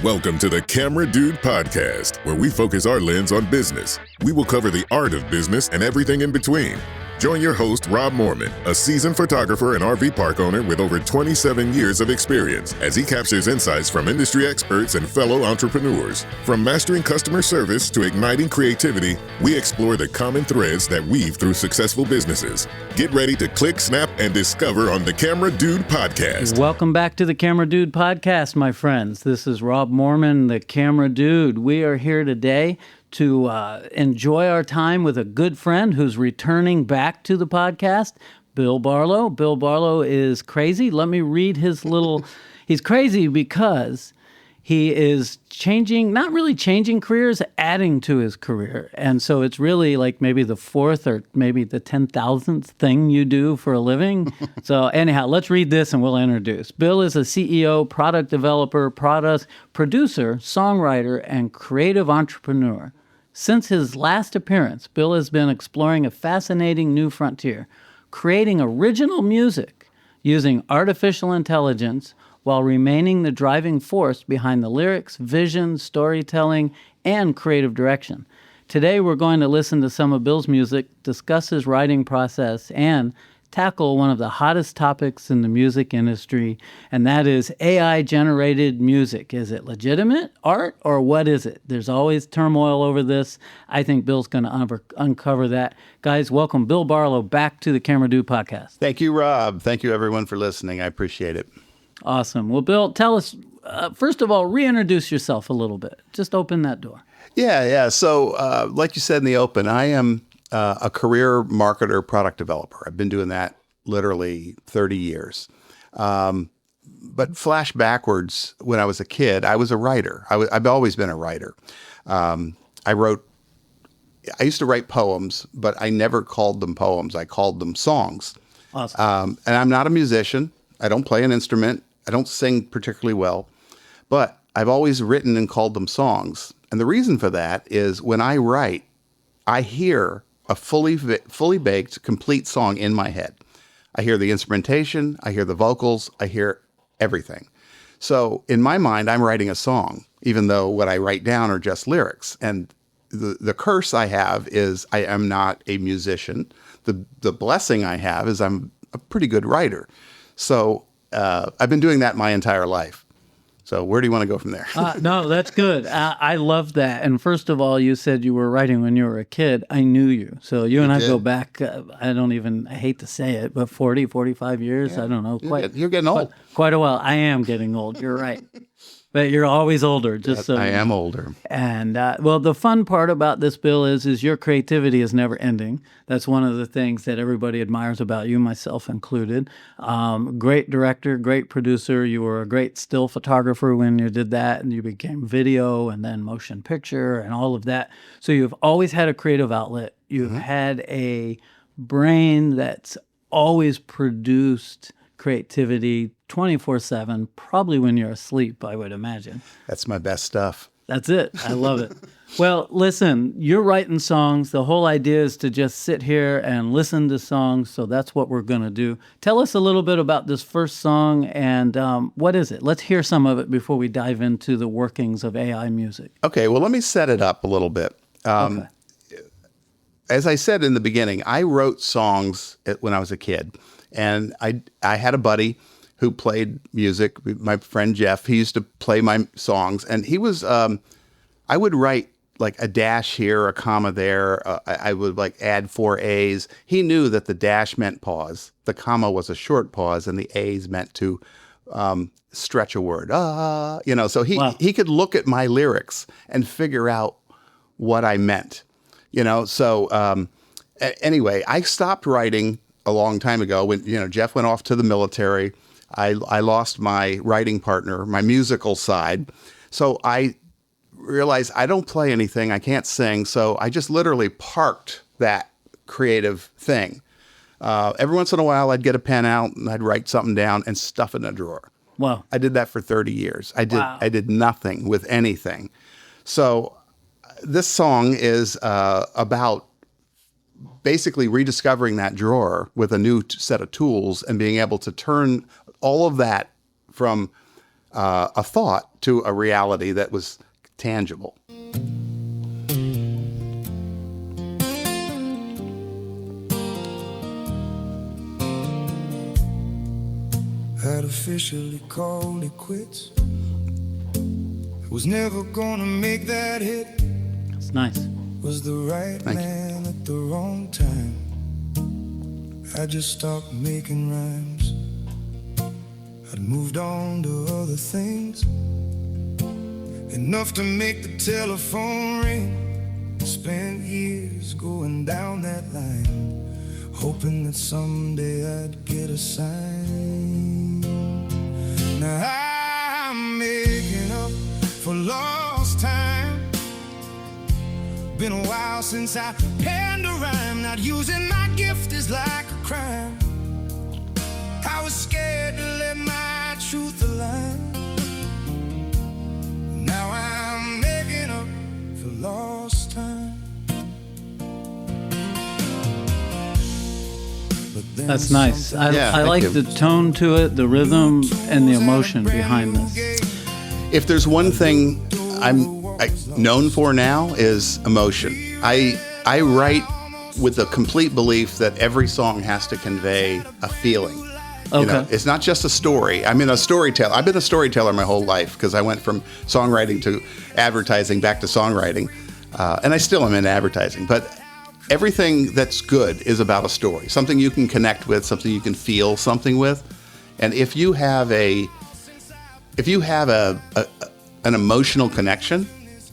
Welcome to the Camera Dude Podcast, where we focus our lens on business. We will cover the art of business and everything in between. Join your host, Rob Moorman, a seasoned photographer and RV park owner with over 27 years of experience, as he captures insights from industry experts and fellow entrepreneurs. From mastering customer service to igniting creativity, we explore the common threads that weave through successful businesses. Get ready to click, snap, and discover on the Camera Dude Podcast. Welcome back to the Camera Dude Podcast, my friends. This is Rob Moorman, the Camera Dude. We are here today to enjoy our time with a good friend who's returning back to the podcast, Bill Barlow. Bill Barlow is crazy. Let me read his little... He's crazy because he is changing, not really changing careers, adding to his career. And so it's really like maybe the fourth or maybe the 10,000th thing you do for a living. So anyhow, let's read this and we'll introduce. Bill is a CEO, product developer, product producer, songwriter, and creative entrepreneur. Since his last appearance, Bill has been exploring a fascinating new frontier, creating original music using artificial intelligence while remaining the driving force behind the lyrics, vision, storytelling, and creative direction. Today, we're going to listen to some of Bill's music, discuss his writing process, and tackle one of the hottest topics in the music industry, and that is AI-generated music. Is it legitimate art, or what is it? There's always turmoil over this. I think Bill's going to uncover that. Guys, welcome Bill Barlow back to the Camera Dude Podcast. Thank you, Rob. Thank you, everyone, for listening. I appreciate it. Awesome. Well, Bill, tell us, first of all, reintroduce yourself a little bit. Just open that door. Yeah. So, like you said in the open, I am a career marketer, product developer. I've been doing that literally 30 years. But flash backwards, when I was a kid, I was a writer. I've always been a writer. I used to write poems, but I never called them poems. I called them songs. Awesome. And I'm not a musician. I don't play an instrument. I don't sing particularly well. But I've always written and called them songs. And the reason for that is when I write, I hear a fully baked, complete song in my head. I hear the instrumentation, I hear the vocals, I hear everything. So in my mind, I'm writing a song, even though what I write down are just lyrics. And the curse I have is I am not a musician. The blessing I have is I'm a pretty good writer. So I've been doing that my entire life. So where do you want to go from there? No, that's good. I love that. And first of all, you said you were writing when you were a kid. I knew you. So you and I go back, I hate to say it, but 40, 45 years. Yeah. I don't know. You're getting old. Quite a while. I am getting old. You're right. But you're always older. I am older. And well, the fun part about this, Bill, is your creativity is never ending. That's one of the things that everybody admires about you, myself included. Great director, great producer. You were a great still photographer when you did that, and you became video and then motion picture and all of that. So you've always had a creative outlet. You've had a brain that's always produced creativity 24/7, probably when you're asleep, I would imagine. That's my best stuff. That's it. I love it. Well, listen, you're writing songs. The whole idea is to just sit here and listen to songs, so that's what we're going to do. Tell us a little bit about this first song, and what is it? Let's hear some of it before we dive into the workings of AI music. Okay, well, let me set it up a little bit. Okay. As I said in the beginning, I wrote songs when I was a kid. And I had a buddy who played music, my friend Jeff. He used to play my songs, and he was, I would write like a dash here, a comma there. I would like add 4 A's. He knew that the dash meant pause, the comma was a short pause, and the A's meant to stretch a word. So he could look at my lyrics and figure out what I meant, So anyway, I stopped writing a long time ago when, Jeff went off to the military. I lost my writing partner, my musical side. So I realized I don't play anything. I can't sing. So I just literally parked that creative thing. Every once in a while, I'd get a pen out and I'd write something down and stuff it in a drawer. Wow. I did that for 30 years. I did nothing with anything. So this song is about basically rediscovering that drawer with a new set of tools and being able to turn all of that from a thought to a reality that was tangible. Had officially called it quits. Was never gonna make that hit. It's nice. Was the right man at the wrong time. I just stopped making rhymes. I'd moved on to other things, enough to make the telephone ring. Spent years going down that line, hoping that someday I'd get a sign. Now I'm making up for lost time. Been a while since I penned a rhyme. Not using my gift is like a crime. I was scared to let my truth align. Now I'm making up for lost time. That's nice. I like you. the tone to it, the rhythm, and the emotion behind this. If there's one thing I'm known for now is emotion. I write with the complete belief that every song has to convey a feeling. Okay. You know, it's not just a story. I'm a storyteller. I've been a storyteller my whole life because I went from songwriting to advertising back to songwriting. And I still am in advertising. But everything that's good is about a story, something you can connect with, something you can feel something with. And if you have an emotional connection,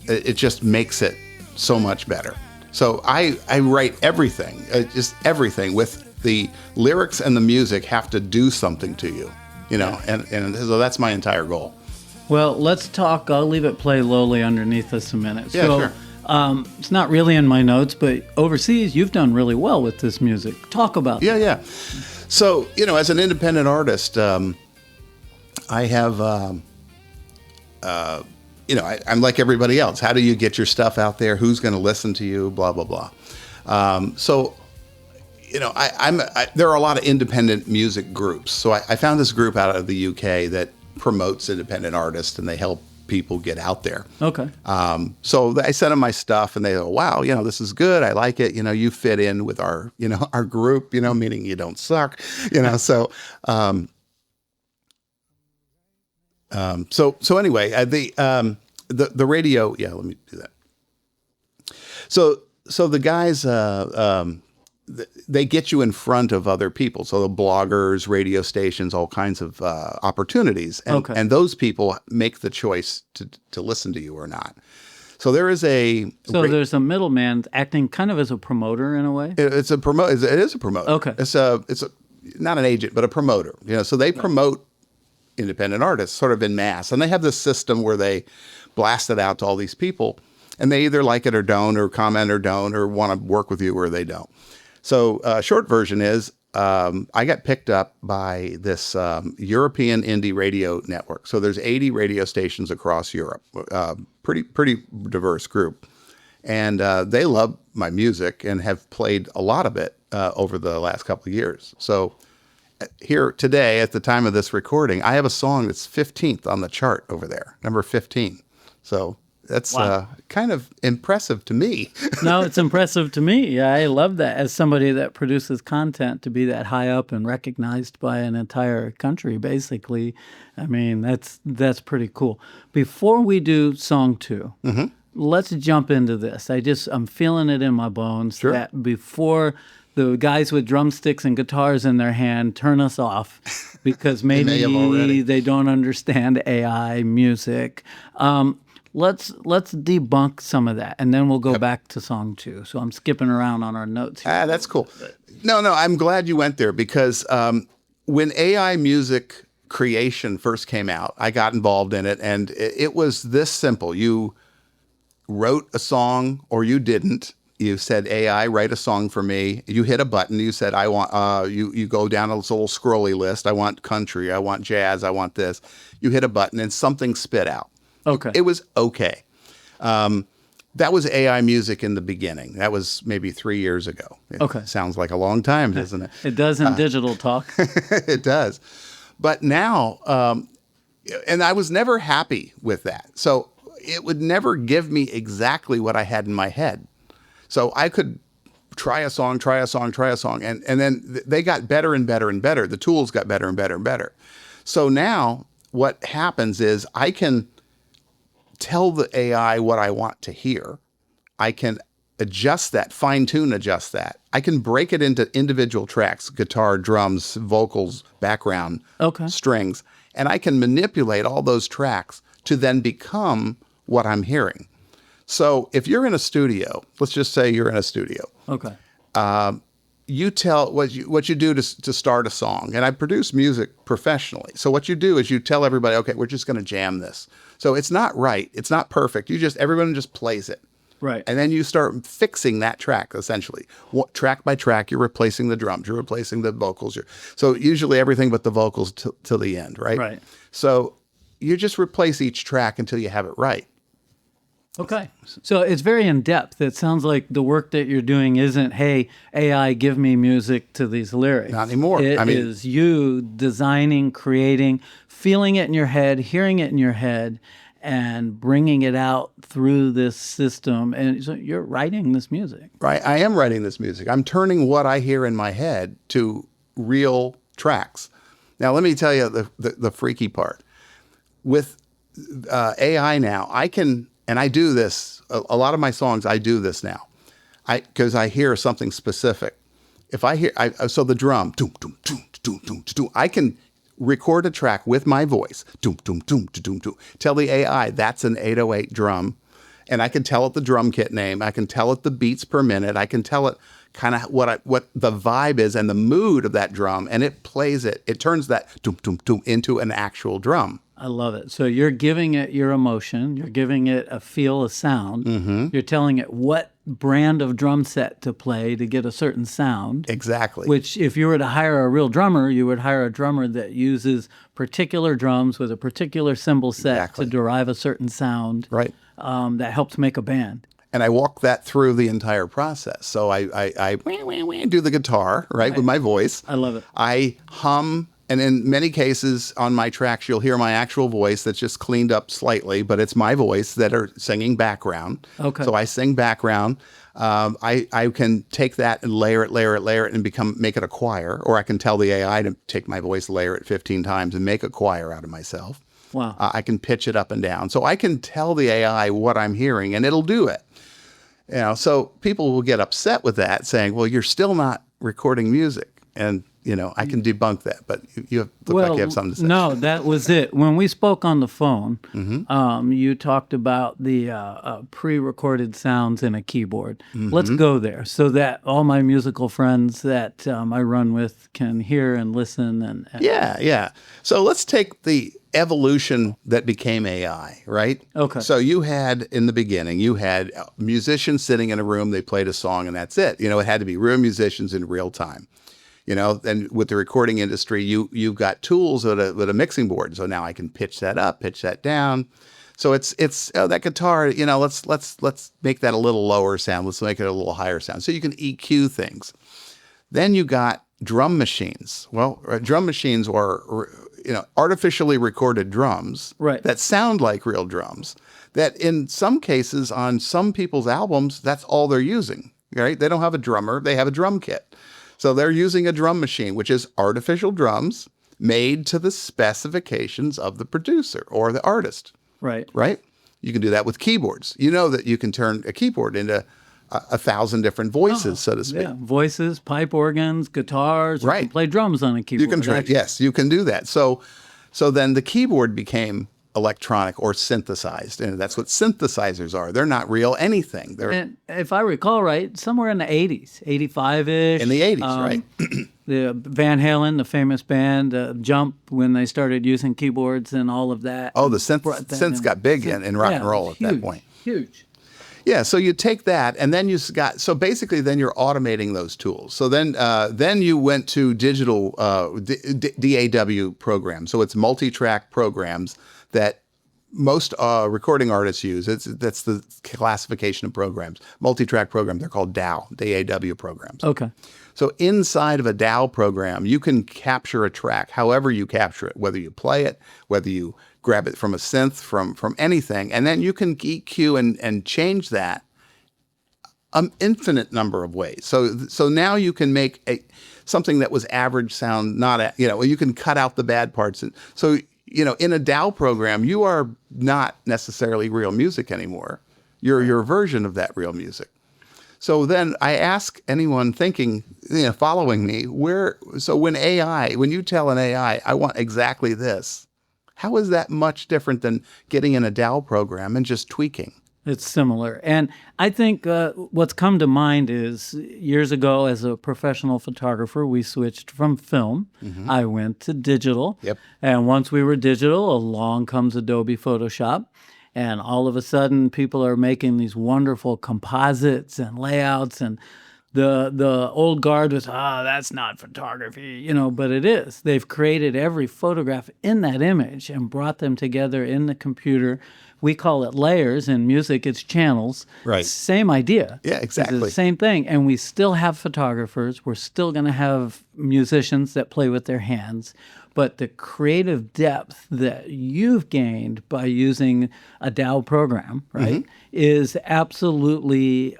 it just makes it so much better. So I write everything, just everything, with the lyrics and the music have to do something to you, you know, and so that's my entire goal. Well, let's talk. I'll leave it play lowly underneath us a minute. Yeah, so, sure. It's not really in my notes, but overseas, you've done really well with this music. Talk about that. Yeah. So, you know, as an independent artist, I have, I'm like everybody else. How do you get your stuff out there? Who's going to listen to you? Blah, blah, blah. So, you know, there are a lot of independent music groups. So I found this group out of the UK that promotes independent artists, and they help people get out there. Okay. So I sent them my stuff, and they go, wow, you know, this is good. I like it. You know, you fit in with our group, you know, meaning you don't suck, you know, so, so anyway, the radio, yeah, let me do that. So the guys, they get you in front of other people. So the bloggers, radio stations, all kinds of opportunities. And those people make the choice to listen to you or not. So there is there's a middleman acting kind of as a promoter in a way. It is a promoter. Okay. It's not an agent, but a promoter. You know, so they promote independent artists sort of en masse. And they have this system where they blast it out to all these people. And they either like it or don't, or comment or don't, or want to work with you or they don't. So short version is I got picked up by this European indie radio network. So there's 80 radio stations across Europe, pretty diverse group. And they love my music and have played a lot of it over the last couple of years. So here today, at the time of this recording, I have a song that's 15th on the chart over there, number 15. So that's kind of impressive to me. No, it's impressive to me. Yeah, I love that. As somebody that produces content, to be that high up and recognized by an entire country, basically, I mean, that's pretty cool. Before we do song 2, let's jump into this. I'm feeling it in my bones that before the guys with drumsticks and guitars in their hand turn us off because maybe they don't understand AI music. Let's debunk some of that, and then we'll go back to song 2. So I'm skipping around on our notes here. That's cool. No, I'm glad you went there because when AI music creation first came out, I got involved in it, and it was this simple. You wrote a song or you didn't. You said, AI, write a song for me. You hit a button. You said, I want, you go down a little scrolly list. I want country. I want jazz. I want this. You hit a button and something spit out. Okay. It was okay. That was AI music in the beginning. That was maybe 3 years ago. It sounds like a long time, doesn't it? It does in digital talk. It does. But now, and I was never happy with that. So it would never give me exactly what I had in my head. So I could try a song, and then they got better and better and better. The tools got better and better and better. So now what happens is I can tell the AI what I want to hear. I can adjust that, fine-tune adjust that. I can break it into individual tracks, guitar, drums, vocals, background, strings, and I can manipulate all those tracks to then become what I'm hearing. So if you're in a studio, let's just say you're in a studio. Okay. You tell what you do to start a song, and I produce music professionally. So what you do is you tell everybody, okay, we're just going to jam this. So it's not right, it's not perfect. Everyone just plays it. Right. And then you start fixing that track, essentially. Track by track, you're replacing the drums, you're replacing the vocals. So usually everything but the vocals till the end, right? Right. So you just replace each track until you have it right. Okay. So it's very in-depth. It sounds like the work that you're doing isn't, hey, AI, give me music to these lyrics. Not anymore. It is you designing, creating, feeling it in your head, hearing it in your head, and bringing it out through this system. And so you're writing this music. Right. I am writing this music. I'm turning what I hear in my head to real tracks. Now, let me tell you the freaky part. With AI now, I can, and I do this, a lot of my songs, I do this now. Because I hear something specific. If I hear, so the drum, doom, doom, doom, doom, doom, doom, I can record a track with my voice, doom, doom, doom, doom, doom, tell the AI that's an 808 drum, and I can tell it the drum kit name, I can tell it the beats per minute, I can tell it kind of what the vibe is and the mood of that drum, and it plays it. It turns that doom, doom, doom into an actual drum. I love it. So you're giving it your emotion. You're giving it a feel, a sound. Mm-hmm. You're telling it what brand of drum set to play to get a certain sound. Exactly. Which, if you were to hire a real drummer, you would hire a drummer that uses particular drums with a particular cymbal set to derive a certain sound. Right. That helps make a band. And I walk that through the entire process. So I do the guitar, right, with my voice. I love it. I hum. And in many cases on my tracks, you'll hear my actual voice that's just cleaned up slightly, but it's my voice that are singing background. Okay. So I sing background. I can take that and layer it, and make it a choir. Or I can tell the AI to take my voice, layer it 15 times, and make a choir out of myself. Wow. I can pitch it up and down. So I can tell the AI what I'm hearing, and it'll do it. So people will get upset with that, saying, well, you're still not recording music. And I can debunk that, but you look like you have something to say. No, that was it. When we spoke on the phone, you talked about the pre-recorded sounds in a keyboard. Mm-hmm. Let's go there so that all my musical friends that I run with can hear and listen. And Yeah. So let's take the evolution that became AI, right? Okay. So in the beginning, you had musicians sitting in a room, they played a song, and that's it. It had to be real musicians in real time. And with the recording industry, you've got tools with a mixing board. So now I can pitch that up, pitch that down. So it's that guitar. Let's make that a little lower sound. Let's make it a little higher sound. So you can EQ things. Then you got drum machines. Well, drum machines are artificially recorded drums that sound like real drums. That in some cases on some people's albums, that's all they're using. Right? They don't have a drummer. They have a drum kit. So they're using a drum machine, which is artificial drums made to the specifications of the producer or the artist. Right. Right? You can do that with keyboards. You know that you can turn a keyboard into 1,000 different voices, so to speak. Yeah, voices, pipe organs, guitars. Right. You can play drums on a keyboard. Yes, you can do that. So then the keyboard became electronic or synthesized, and that's what synthesizers are. They're not real anything. And if I recall right, somewhere in the 80s, 85-ish. In the 80s, right. The Van Halen, the famous band, Jump, when they started using keyboards and all of that. Oh, the synths got big in rock and roll at that point. Huge. Yeah, so you take that, and then then you're automating those tools. So then you went to digital DAW programs. So it's multi-track programs that most recording artists use. That's the classification of programs. Multi-track programs, they're called DAW programs. Okay. So inside of a DAW program, you can capture a track however you capture it, whether you play it, whether you grab it from a synth, from anything, and then you can EQ and change that an infinite number of ways. So now you can make something that was average sound you can cut out the bad parts. And so, in a DAW program, you are not necessarily real music anymore. You're your version of that real music. So then I ask anyone thinking, following me, when you tell an AI, I want exactly this, how is that much different than getting in a DAW program and just tweaking? It's similar. And I think what's come to mind is years ago as a professional photographer, we switched from film. Mm-hmm. I went to digital. Yep. And once we were digital, along comes Adobe Photoshop. And all of a sudden, people are making these wonderful composites and layouts. And the old guard was, that's not photography, but it is. They've created every photograph in that image and brought them together in the computer. We call it layers. In music, it's channels. Right. Same idea. Yeah, exactly. It's the same thing. And we still have photographers. We're still going to have musicians that play with their hands. But the creative depth that you've gained by using a DAW program, right, mm-hmm. is absolutely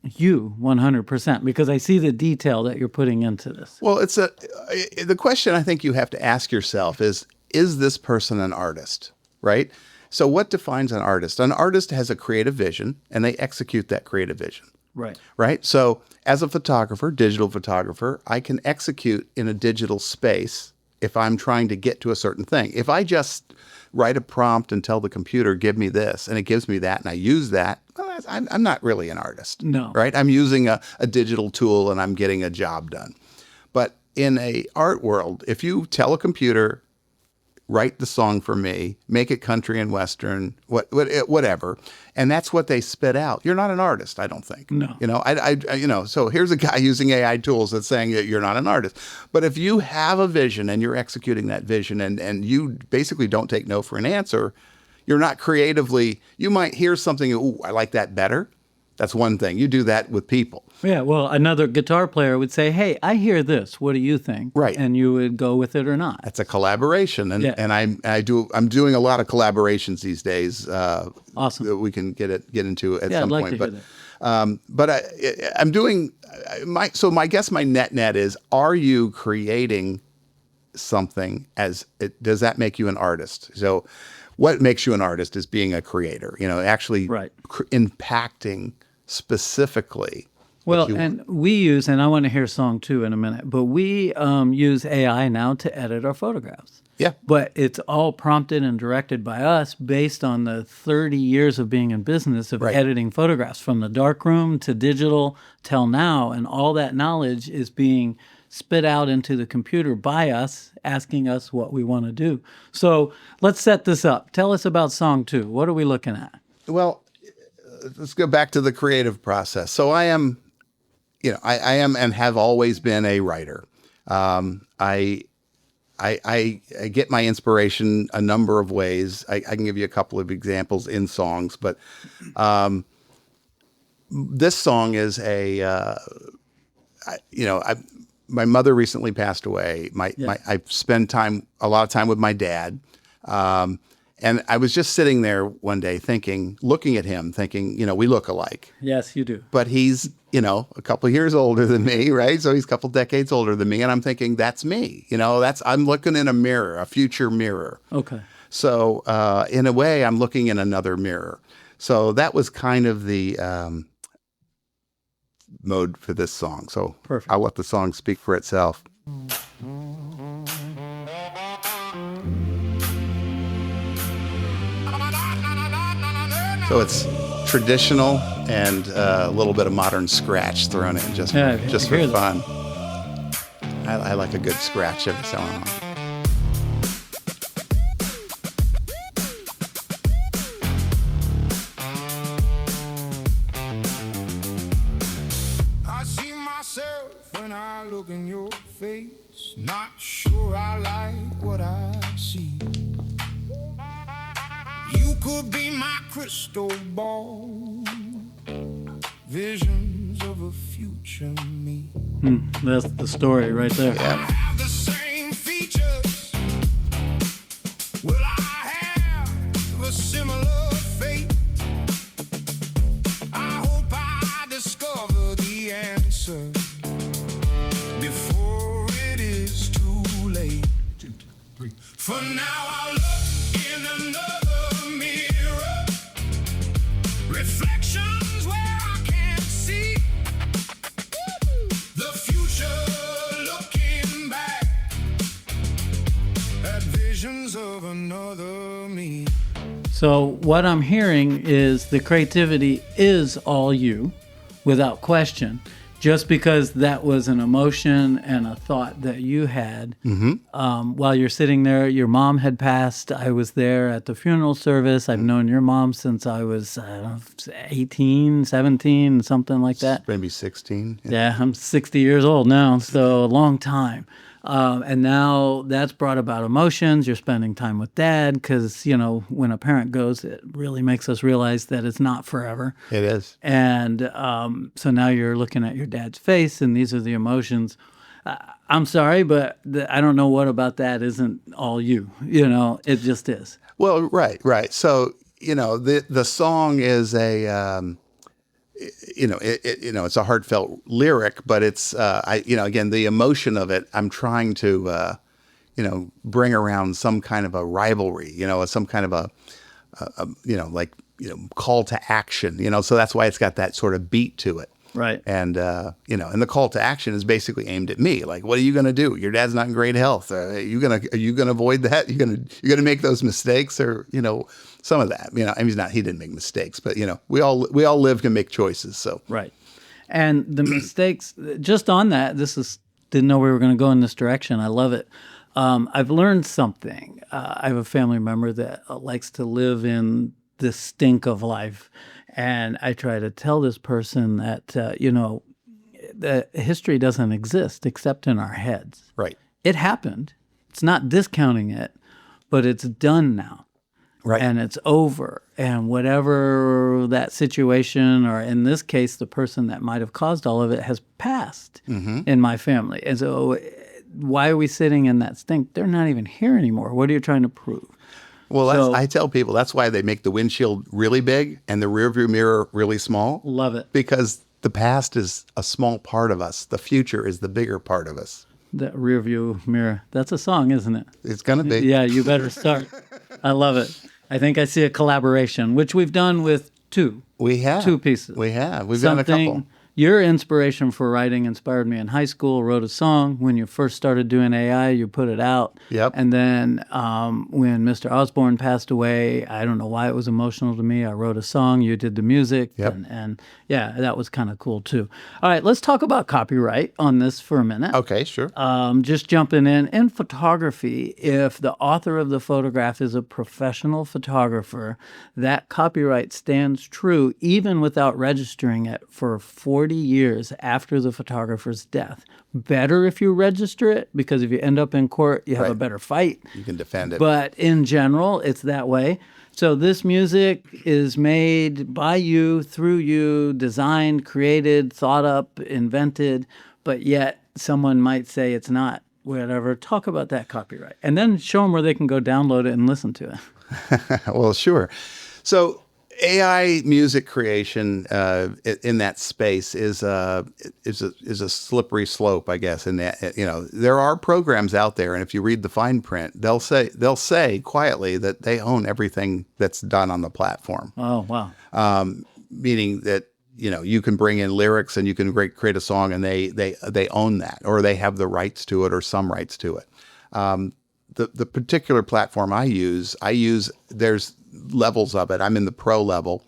you 100%, because I see the detail that you're putting into this. Well, the question I think you have to ask yourself is this person an artist, right? So what defines an artist? An artist has a creative vision, and they execute that creative vision. Right. Right? So as a photographer, digital photographer, I can execute in a digital space if I'm trying to get to a certain thing. If I just write a prompt and tell the computer, give me this, and it gives me that, and I use that, well, I'm not really an artist. No. Right? I'm using a digital tool, and I'm getting a job done. But in a art world, if you tell a computer, write the song for me, make it country and western, whatever, and that's what they spit out, you're not an artist, I don't think. No. So here's a guy using AI tools that's saying that you're not an artist. But if you have a vision and you're executing that vision and you basically don't take no for an answer, you're not creatively, you might hear something, ooh, I like that better. That's one thing. You do that with people. Yeah, well, another guitar player would say, hey, I hear this. What do you think? Right. And you would go with it or not. That's a collaboration. And yeah. and I'm doing a lot of collaborations these days. Awesome. That we can get into at some I'd like point. To hear that. But I'm doing my guess my net is, are you creating something does that make you an artist? So what makes you an artist is being a creator, actually right. Impacting specifically. Well, and we use, and I want to hear song 2 in a minute, but we use AI now to edit our photographs. Yeah. But it's all prompted and directed by us based on the 30 years of being in business of right. editing photographs from the darkroom to digital till now. And all that knowledge is being spit out into the computer by us, asking us what we want to do. So let's set this up. Tell us about song 2. What are we looking at? Well, let's go back to the creative process. So I am and have always been a writer. I get my inspiration a number of ways. I can give you a couple of examples in songs, but this song is my mother recently passed away. I spend a lot of time with my dad. And I was just sitting there one day looking at him, thinking, we look alike. Yes, you do. But he's, a couple of years older than me, right? So he's a couple decades older than me. And I'm thinking, that's me. I'm looking in a mirror, a future mirror. Okay. So in a way, I'm looking in another mirror. So that was kind of the mode for this song. So perfect. I'll let the song speak for itself. So it's traditional and a little bit of modern scratch thrown in just for fun. I like a good scratch every so often. I see myself when I look in your face, not sure I like what I see. You could be my crystal ball, visions of a future me. That's the story right there. Yeah. I have the same features. Will I For now I look in another mirror, reflections where I can't see the future, looking back at visions of another me. So what I'm hearing is the creativity is all you, without question. Just because that was an emotion and a thought that you had while you're sitting there. Your mom had passed. I was there at the funeral service. I've known your mom since I was 18, 17, something like that. Maybe 16. Yeah, I'm 60 years old now, so a long time. And now that's brought about emotions. You're spending time with dad because, you know, when a parent goes, it really makes us realize that it's not forever. It is. And so now you're looking at your dad's face, and these are the emotions. I'm sorry, but I don't know what about that isn't all you. You know, it just is. Well, right. So, you know, the song is a... it's a heartfelt lyric, but it's, again, the emotion of it, I'm trying to, bring around some kind of a rivalry, some kind of a call to action, so that's why it's got that sort of beat to it. Right. And, and the call to action is basically aimed at me. Like, what are you going to do? Your dad's not in great health. Are you going to avoid that? You're going to make those mistakes or, some of that, I mean, he didn't make mistakes, but we all live to make choices. So, right. And the mistakes, just on that, didn't know we were going to go in this direction. I love it. I've learned something. I have a family member that likes to live in the stink of life. And I try to tell this person that, that history doesn't exist except in our heads. Right. It happened. It's not discounting it, but it's done now. Right. And it's over. And whatever that situation, or in this case, the person that might have caused all of it has passed in my family. And so why are we sitting in that stink? They're not even here anymore. What are you trying to prove? Well, I tell people that's why they make the windshield really big and the rearview mirror really small. Love it. Because the past is a small part of us. The future is the bigger part of us. The rearview mirror. That's a song, isn't it? It's going to be. Yeah, you better start. I love it. I think I see a collaboration, which we've done with two. We have. Two pieces. We have. We've done a couple. Your inspiration for writing inspired me in high school. Wrote a song. When you first started doing AI, you put it out. Yep. And then when Mr. Osborne passed away, I don't know why it was emotional to me. I wrote a song. You did the music. Yep. And yeah, that was kind of cool too. All right, let's talk about copyright on this for a minute. Okay, sure. Just jumping in photography, if the author of the photograph is a professional photographer, that copyright stands true even without registering it for 40 years after the photographer's death. Better if you register it, because if you end up in court, you have a better fight. You can defend it. But in general, it's that way. So this music is made by you, through you, designed, created, thought up, invented, but yet someone might say it's not, whatever. Talk about that copyright. And then show them where they can go download it and listen to it. Well, sure. So AI music creation in that space is a slippery slope, I guess. And there are programs out there, and if you read the fine print, they'll say quietly that they own everything that's done on the platform. Oh, wow. Meaning that you can bring in lyrics and you can create a song, and they own that, or they have the rights to it, or some rights to it. The particular platform I use, there's levels of it. I'm in the pro level,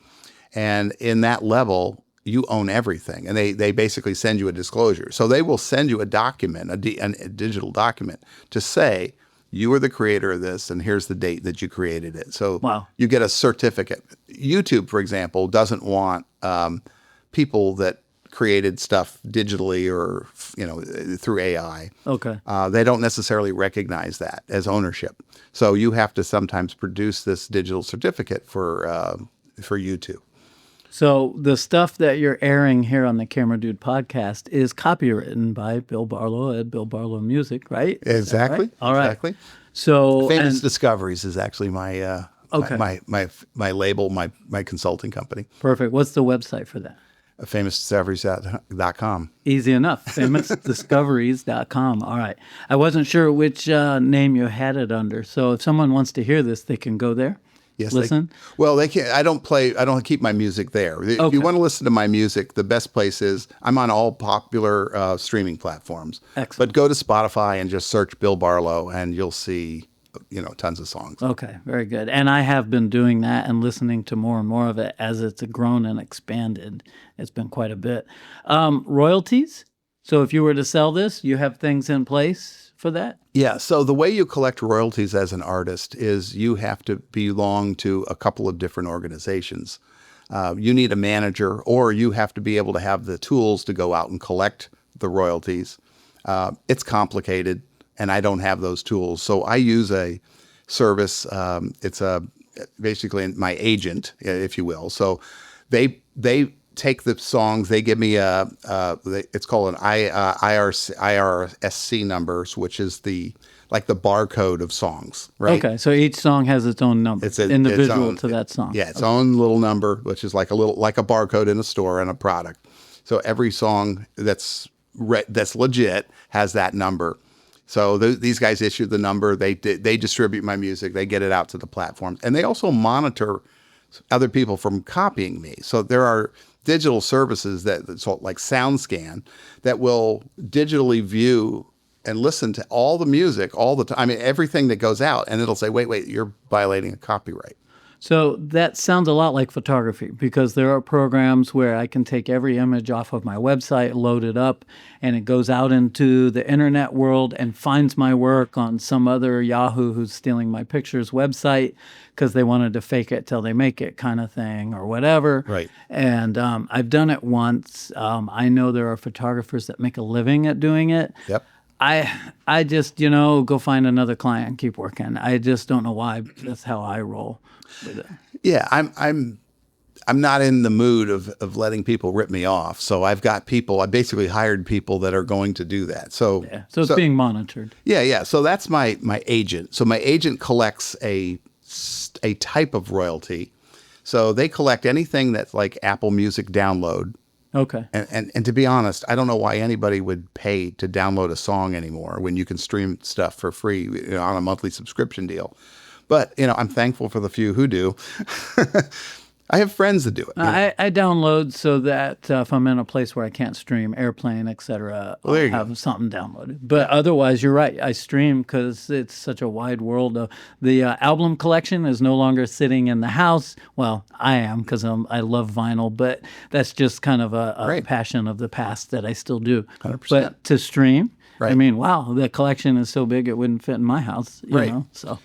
and in that level, you own everything. And they basically send you a disclosure. So they will send you a document, a digital document, to say you are the creator of this, and here's the date that you created it. So wow. You get a certificate. YouTube, for example, doesn't want people that created stuff digitally or through AI. Okay. They don't necessarily recognize that as ownership. So you have to sometimes produce this digital certificate for YouTube. So the stuff that you're airing here on the Camera Dude podcast is copywritten by Bill Barlow at Bill Barlow Music, right? Exactly. Right? All right. Exactly. So Famous Discoveries is actually my okay. my label, my consulting company. Perfect. What's the website for that? famousdiscoveries.com. Easy enough. Famousdiscoveries.com. All right. I wasn't sure which name you had it under. So if someone wants to hear this, they can go there. Yes, listen. They can. I don't keep my music there. If Okay. you want to listen to my music, the best place is I'm on all popular streaming platforms. Excellent. But go to Spotify and just search Bill Barlow, and you'll see, tons of songs. Okay, very good. And I have been doing that and listening to more and more of it as it's grown and expanded. It's been quite a bit. Royalties? So if you were to sell this, you have things in place for that? Yeah. So the way you collect royalties as an artist is you have to belong to a couple of different organizations. You need a manager, or you have to be able to have the tools to go out and collect the royalties. It's complicated, and I don't have those tools. So I use a service. It's basically my agent, if you will. So they take the songs. They give me it's called an IRSC numbers, which is the barcode of songs, right? Okay, so each song has its own number. It's individual to that song. Yeah, its own little number, which is like a barcode in a store and a product. So every song that's legit has that number. So these guys issue the number. They distribute my music. They get it out to the platforms, and they also monitor other people from copying me. So there are digital services like SoundScan that will digitally view and listen to all the music all the time. I mean, everything that goes out, and it'll say, wait, you're violating a copyright. So that sounds a lot like photography, because there are programs where I can take every image off of my website, load it up, and it goes out into the internet world and finds my work on some other Yahoo who's stealing my pictures website because they wanted to fake it till they make it kind of thing or whatever. Right. And I've done it once. I know there are photographers that make a living at doing it. Yep. I just, go find another client and keep working. I just don't know why. That's how I roll with it. Yeah, I'm not in the mood of letting people rip me off. So I've got people. I basically hired people that are going to do that. So it's being monitored. Yeah. So that's my agent. So my agent collects a type of royalty. So they collect anything that's like Apple Music download. Okay. And to be honest, I don't know why anybody would pay to download a song anymore when you can stream stuff for free on a monthly subscription deal. But, I'm thankful for the few who do. I have friends that do it. I download so that if I'm in a place where I can't stream, airplane, etc., Well, I'll have something downloaded. But otherwise, you're right. I stream because it's such a wide world. The album collection is no longer sitting in the house. Well, I am because I love vinyl, but that's just kind of a passion of the past that I still do. 100%. But to stream, Right. I mean, wow, the collection is so big it wouldn't fit in my house. You Right. know, so.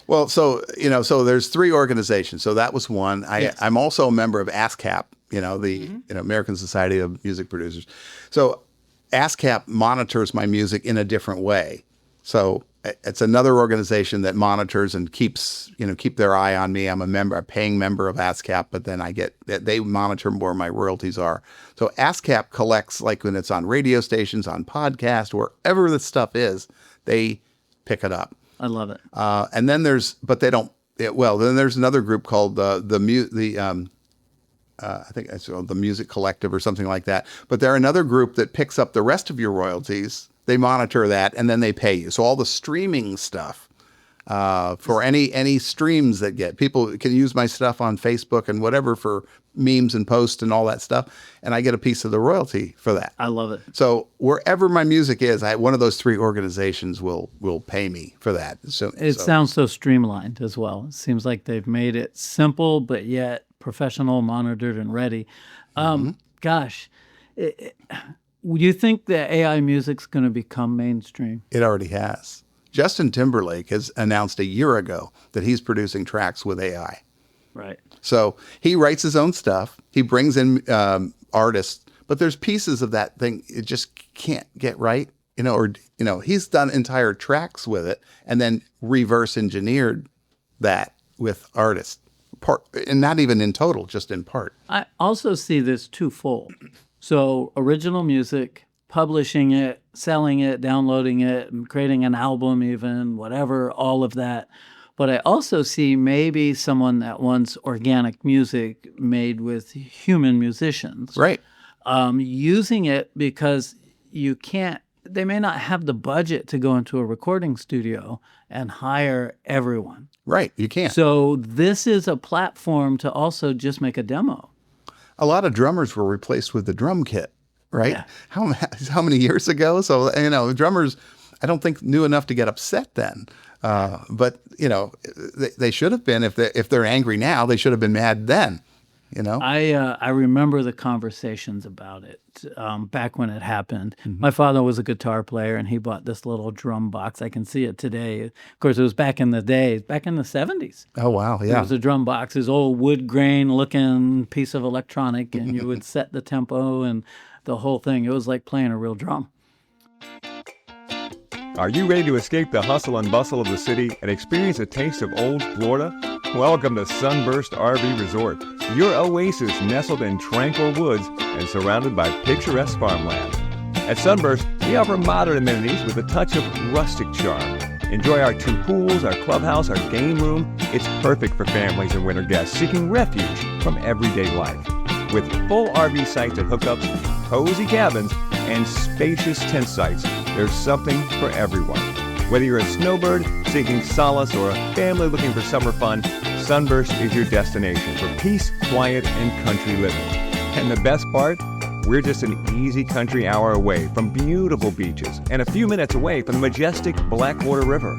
Well, so there's three organizations. So that was one. Yes. I'm also a member of ASCAP, the American Society of Music Producers. So ASCAP monitors my music in a different way. So it's another organization that monitors and keep their eye on me. I'm a paying member of ASCAP, but then they monitor where my royalties are. So ASCAP collects, like when it's on radio stations, on podcasts, wherever the stuff is, they pick it up. I love it. And then then there's another group called I think it's called the Music Collective or something like that. But they're another group that picks up the rest of your royalties. They monitor that, and then they pay you. So all the streaming stuff for any streams that people can use my stuff on Facebook and whatever for memes and posts and all that stuff, and I get a piece of the royalty for that. I love it. So wherever my music is, one of those three organizations will pay me for that. It sounds so streamlined as well. It seems like they've made it simple, but yet professional, monitored, and ready. Gosh, do you think that AI music's going to become mainstream? It already has. Justin Timberlake has announced a year ago that he's producing tracks with AI. Right. So he writes his own stuff. He brings in artists, but there's pieces of that thing it just can't get right. He's done entire tracks with it and then reverse engineered that with artists, and not even in total, just in part. I also see this twofold. So original music, publishing it, selling it, downloading it, creating an album even, whatever, all of that. But I also see maybe someone that wants organic music made with human musicians. Right. using it because you can't, they may not have the budget to go into a recording studio and hire everyone. Right, you can't. So this is a platform to also just make a demo. A lot of drummers were replaced with the drum kit, right? Yeah. How many years ago? So, drummers, I don't think knew enough to get upset then. But, they should have been, if they're angry now, they should have been mad then. I remember the conversations about it back when it happened. My father was a guitar player, and he bought this little drum box. I can see it today. Of course, it was back in the day, back in the 70s. Oh, wow, yeah. It was a drum box, this old wood grain looking piece of electronic, and you would set the tempo and the whole thing. It was like playing a real drum. Are you ready to escape the hustle and bustle of the city and experience a taste of old Florida? Welcome to Sunburst RV Resort, your oasis nestled in tranquil woods and surrounded by picturesque farmland. At Sunburst, we offer modern amenities with a touch of rustic charm. Enjoy our 2 pools, our clubhouse, our game room. It's perfect for families and winter guests seeking refuge from everyday life. With full RV sites and hookups, cozy cabins, and spacious tent sites, there's something for everyone. Whether you're a snowbird seeking solace or a family looking for summer fun, Sunburst is your destination for peace, quiet, and country living. And the best part? We're just an easy country hour away from beautiful beaches and a few minutes away from the majestic Blackwater River.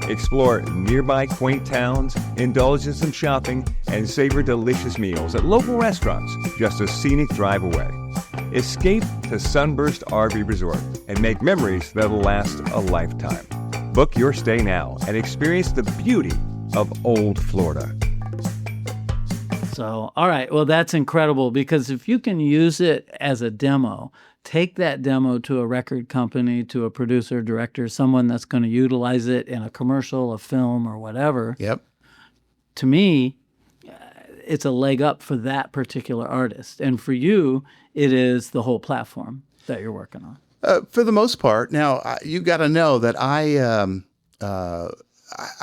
Explore nearby quaint towns, indulge in some shopping, and savor delicious meals at local restaurants just a scenic drive away. Escape to Sunburst RV Resort and make memories that'll last a lifetime. Book your stay now and experience the beauty of old Florida. So, all right. Well, that's incredible, because if you can use it as a demo, take that demo to a record company, to a producer, director, someone that's going to utilize it in a commercial, a film, or whatever. Yep. To me, it's a leg up for that particular artist. And for you, it is the whole platform that you're working on. For the most part. Now, you got to know that I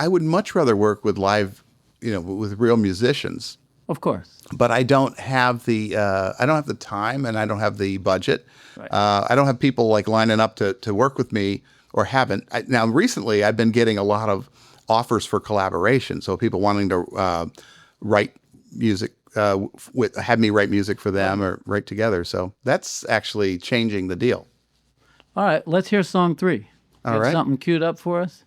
would much rather work with live, with real musicians. Of course. But I don't have the time, and I don't have the budget. Right. I don't have people like lining up to work with me, or haven't. Now, recently, I've been getting a lot of offers for collaboration. So people wanting to write music, have me write music for them or write together. So that's actually changing the deal. All right, let's hear song 3. All right. Something queued up for us?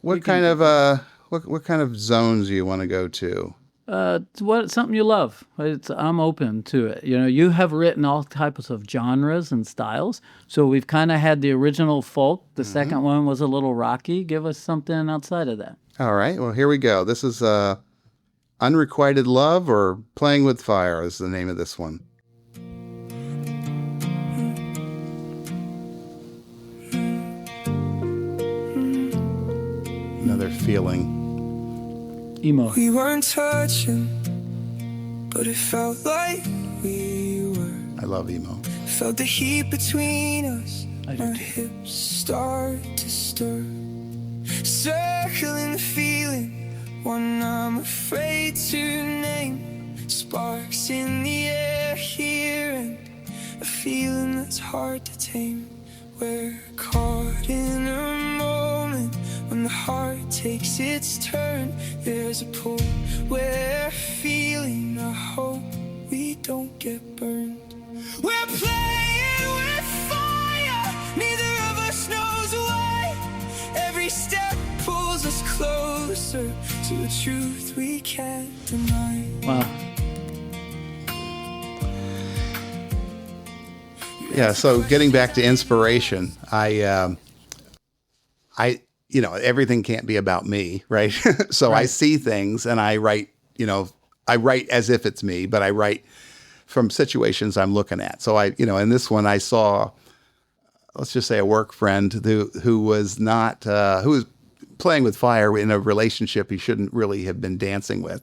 What kind of zones do you want to go to? Something you love. I'm open to it. You have written all types of genres and styles. So we've kind of had the original folk. The second one was a little rocky. Give us something outside of that. All right. Well, here we go. This is Unrequited Love, or Playing with Fire is the name of this one. Another feeling. Emo. We weren't touching, but it felt like we were. I love emo. Felt the heat between us. I do Our too. hips start to stir, circling the feeling, one I'm afraid to name. Sparks in the air here, and a feeling that's hard to tame. We're caught in a moment when the heart takes its turn. There's a pull, we're feeling. I hope we don't get burned. We're playing with fire, neither of us knows why. Every step pulls us closer to a truth we can't deny. Wow. Yeah, so getting back to inspiration, I everything can't be about me, right? So I see things and I write, I write as if it's me, but I write from situations I'm looking at. So in this one I saw, let's just say, a work friend who was playing with fire in a relationship he shouldn't really have been dancing with.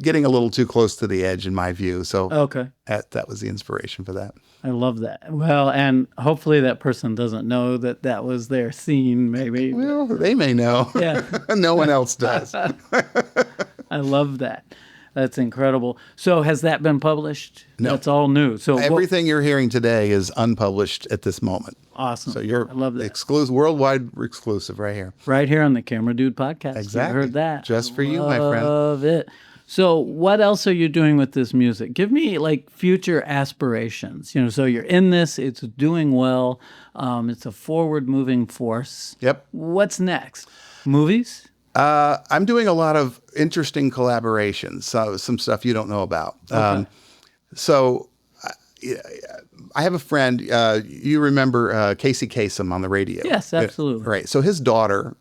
Getting a little too close to the edge in my view. So Okay. that was the inspiration for that. I love that. Well, and hopefully that person doesn't know that was their scene, maybe. Well, they may know. Yeah. No one else does. I love that. That's incredible. So has that been published? No. That's all new. So Everything you're hearing today is unpublished at this moment. Awesome. So you're I love that. exclusive, worldwide exclusive right here. Right here on the Camera Dude podcast. Exactly. You heard that. Just for you, my friend. Love it. So what else are you doing with this music? Give me like future aspirations. So you're in this, it's doing well. It's a forward moving force. Yep. What's next? Movies? I'm doing a lot of interesting collaborations, so some stuff you don't know about. Okay. So I have a friend, you remember Casey Kasem on the radio? Yes, absolutely. Right. So his daughter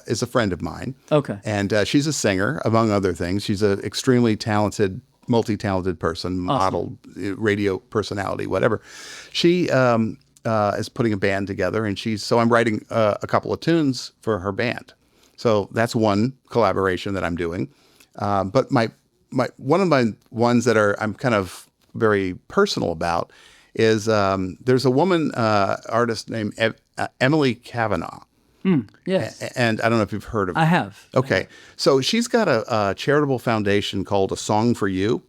is a friend of mine. Okay. And she's a singer, among other things. She's an extremely talented, multi-talented person, model, radio personality, whatever. She is putting a band together, and so I'm writing a couple of tunes for her band. So that's one collaboration that I'm doing. But one of my ones that I'm kind of very personal about is there's a woman artist named Emily Kavanaugh. Yes. And I don't know if you've heard of her. I have. Okay. So she's got a charitable foundation called A Song for You.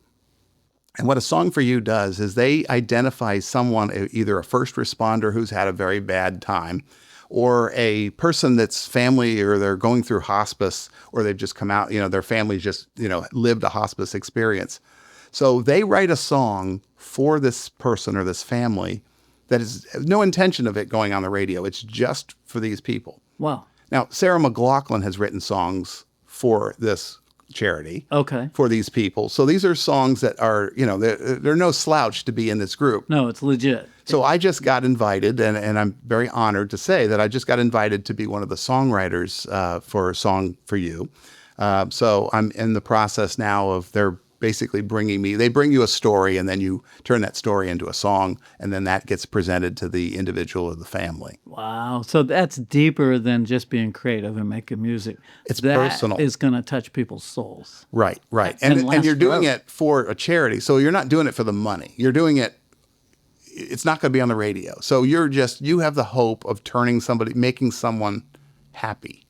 And what A Song for You does is they identify someone, either a first responder who's had a very bad time, or a person that's family, or they're going through hospice, or they've just come out, their family just, lived a hospice experience. So they write a song for this person or this family that is no intention of it going on the radio. It's just for these people. Wow. Now, Sarah McLachlan has written songs for this charity. Okay. For these people. So these are songs that are, they're no slouch to be in this group. No, it's legit. So I just got invited, and I'm very honored to say that I just got invited to be one of the songwriters for A Song for You. So I'm in the process now of they're basically they bring you a story, and then you turn that story into a song, and then that gets presented to the individual or the family. Wow. So that's deeper than just being creative and making music. It's that personal. Is going to touch people's souls. Right. And And you're doing forever. it for a charity. So you're not doing it for the money. You're doing it's not going to be on the radio. So you have the hope of making someone happy,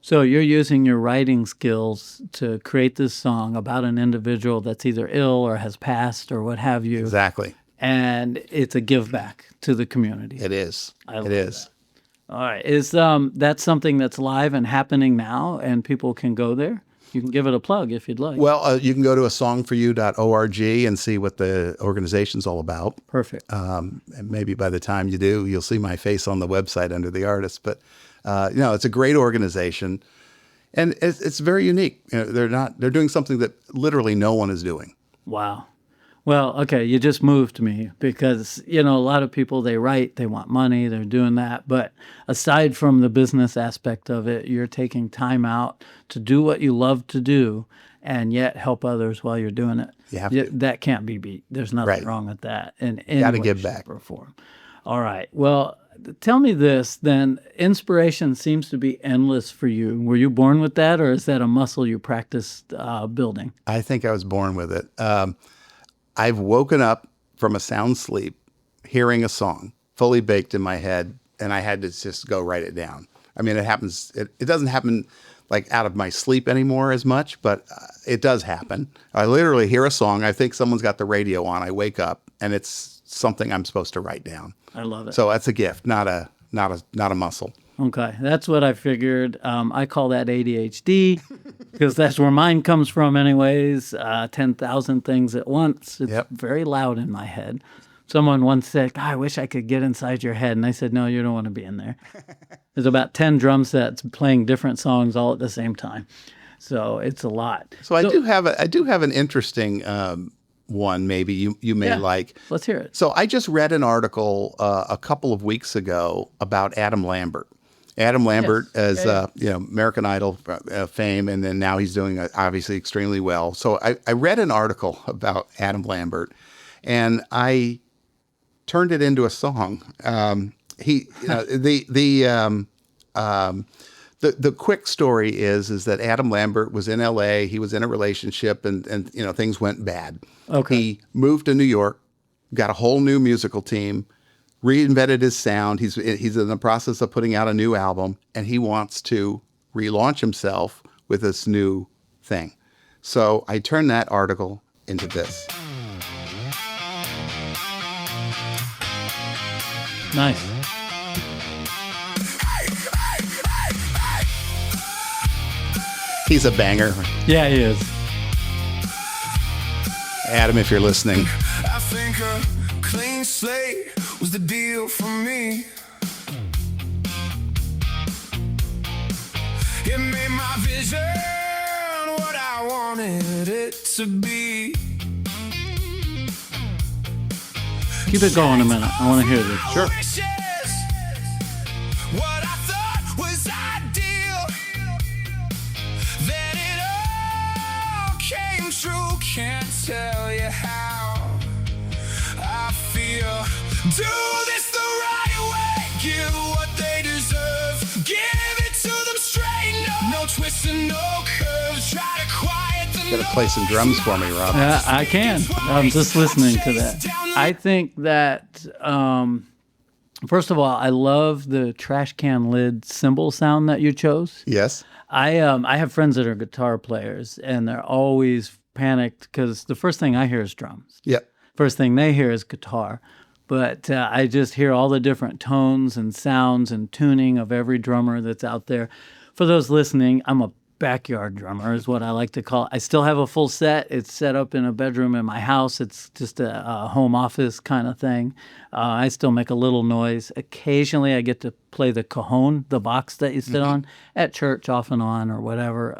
So you're using your writing skills to create this song about an individual that's either ill or has passed or what have you. Exactly. And it's a give back to the community. It is. I love It is. All right. Is that something that's live and happening now, and people can go there? You can give it a plug if you'd like. Well, you can go to asongforyou.org and see what the organization's all about. Perfect. And maybe by the time you do, you'll see my face on the website under the artist. But it's a great organization, and it's very unique. They're doing something that literally no one is doing. Wow. Well, okay, you just moved me because, a lot of people, they write, they want money, they're doing that. But aside from the business aspect of it, you're taking time out to do what you love to do and yet help others while you're doing it. You have to. That can't be beat. There's nothing Right. wrong with that. Got to give back. All right. Well, tell me this, then. Inspiration seems to be endless for you. Were you born with that, or is that a muscle you practiced building? I think I was born with it. I've woken up from a sound sleep hearing a song fully baked in my head, and I had to just go write it down. I mean, it happens. It doesn't happen like out of my sleep anymore as much, but it does happen. I literally hear a song. I think someone's got the radio on. I wake up, and it's something I'm supposed to write down. I love it. So that's a gift, not a muscle. Okay, that's what I figured. I call that ADHD because that's where mine comes from anyways. 10,000 things at once. It's Yep. very loud in my head. Someone once said, "God, I wish I could get inside your head." And I said, "No, you don't want to be in there." There's about 10 drum sets playing different songs all at the same time. So it's a lot. So I do have an interesting one maybe you may like. Let's hear it. So I just read an article a couple of weeks ago about Adam Lambert. Adam Lambert as American Idol fame, and then now he's doing obviously extremely well. So I read an article about Adam Lambert, and I turned it into a song. The quick story is that Adam Lambert was in L.A. He was in a relationship, and things went bad. Okay. He moved to New York, got a whole new musical team, reinvented his sound. He's in the process of putting out a new album, and he wants to relaunch himself with this new thing. So I turned that article into this. Nice. He's a banger. Yeah, he is. Adam, if you're listening. I think a clean slate was the deal for me. It made my vision what I wanted it to be. Keep it going a minute. I want to hear this. Sure. Wishes, what I thought was ideal. Then it all came true. Can't tell you how I feel. Do this the right way. Give what they deserve. Give it to them straight. No twists and no curves. Try to quiet the Gotta play some drums for me, Rob. Yeah, I can. I'm just listening to that. I think that, first of all, I love the trash can lid cymbal sound that you chose. Yes. I have friends that are guitar players, and they're always panicked because the first thing I hear is drums. Yep. First thing they hear is guitar. But I just hear all the different tones and sounds and tuning of every drummer that's out there. For those listening, I'm a backyard drummer is what I like to call it. I still have a full set. It's set up in a bedroom in my house. It's just a home office kind of thing. I still make a little noise. Occasionally I get to play the cajon, the box that you sit on, at church off and on or whatever.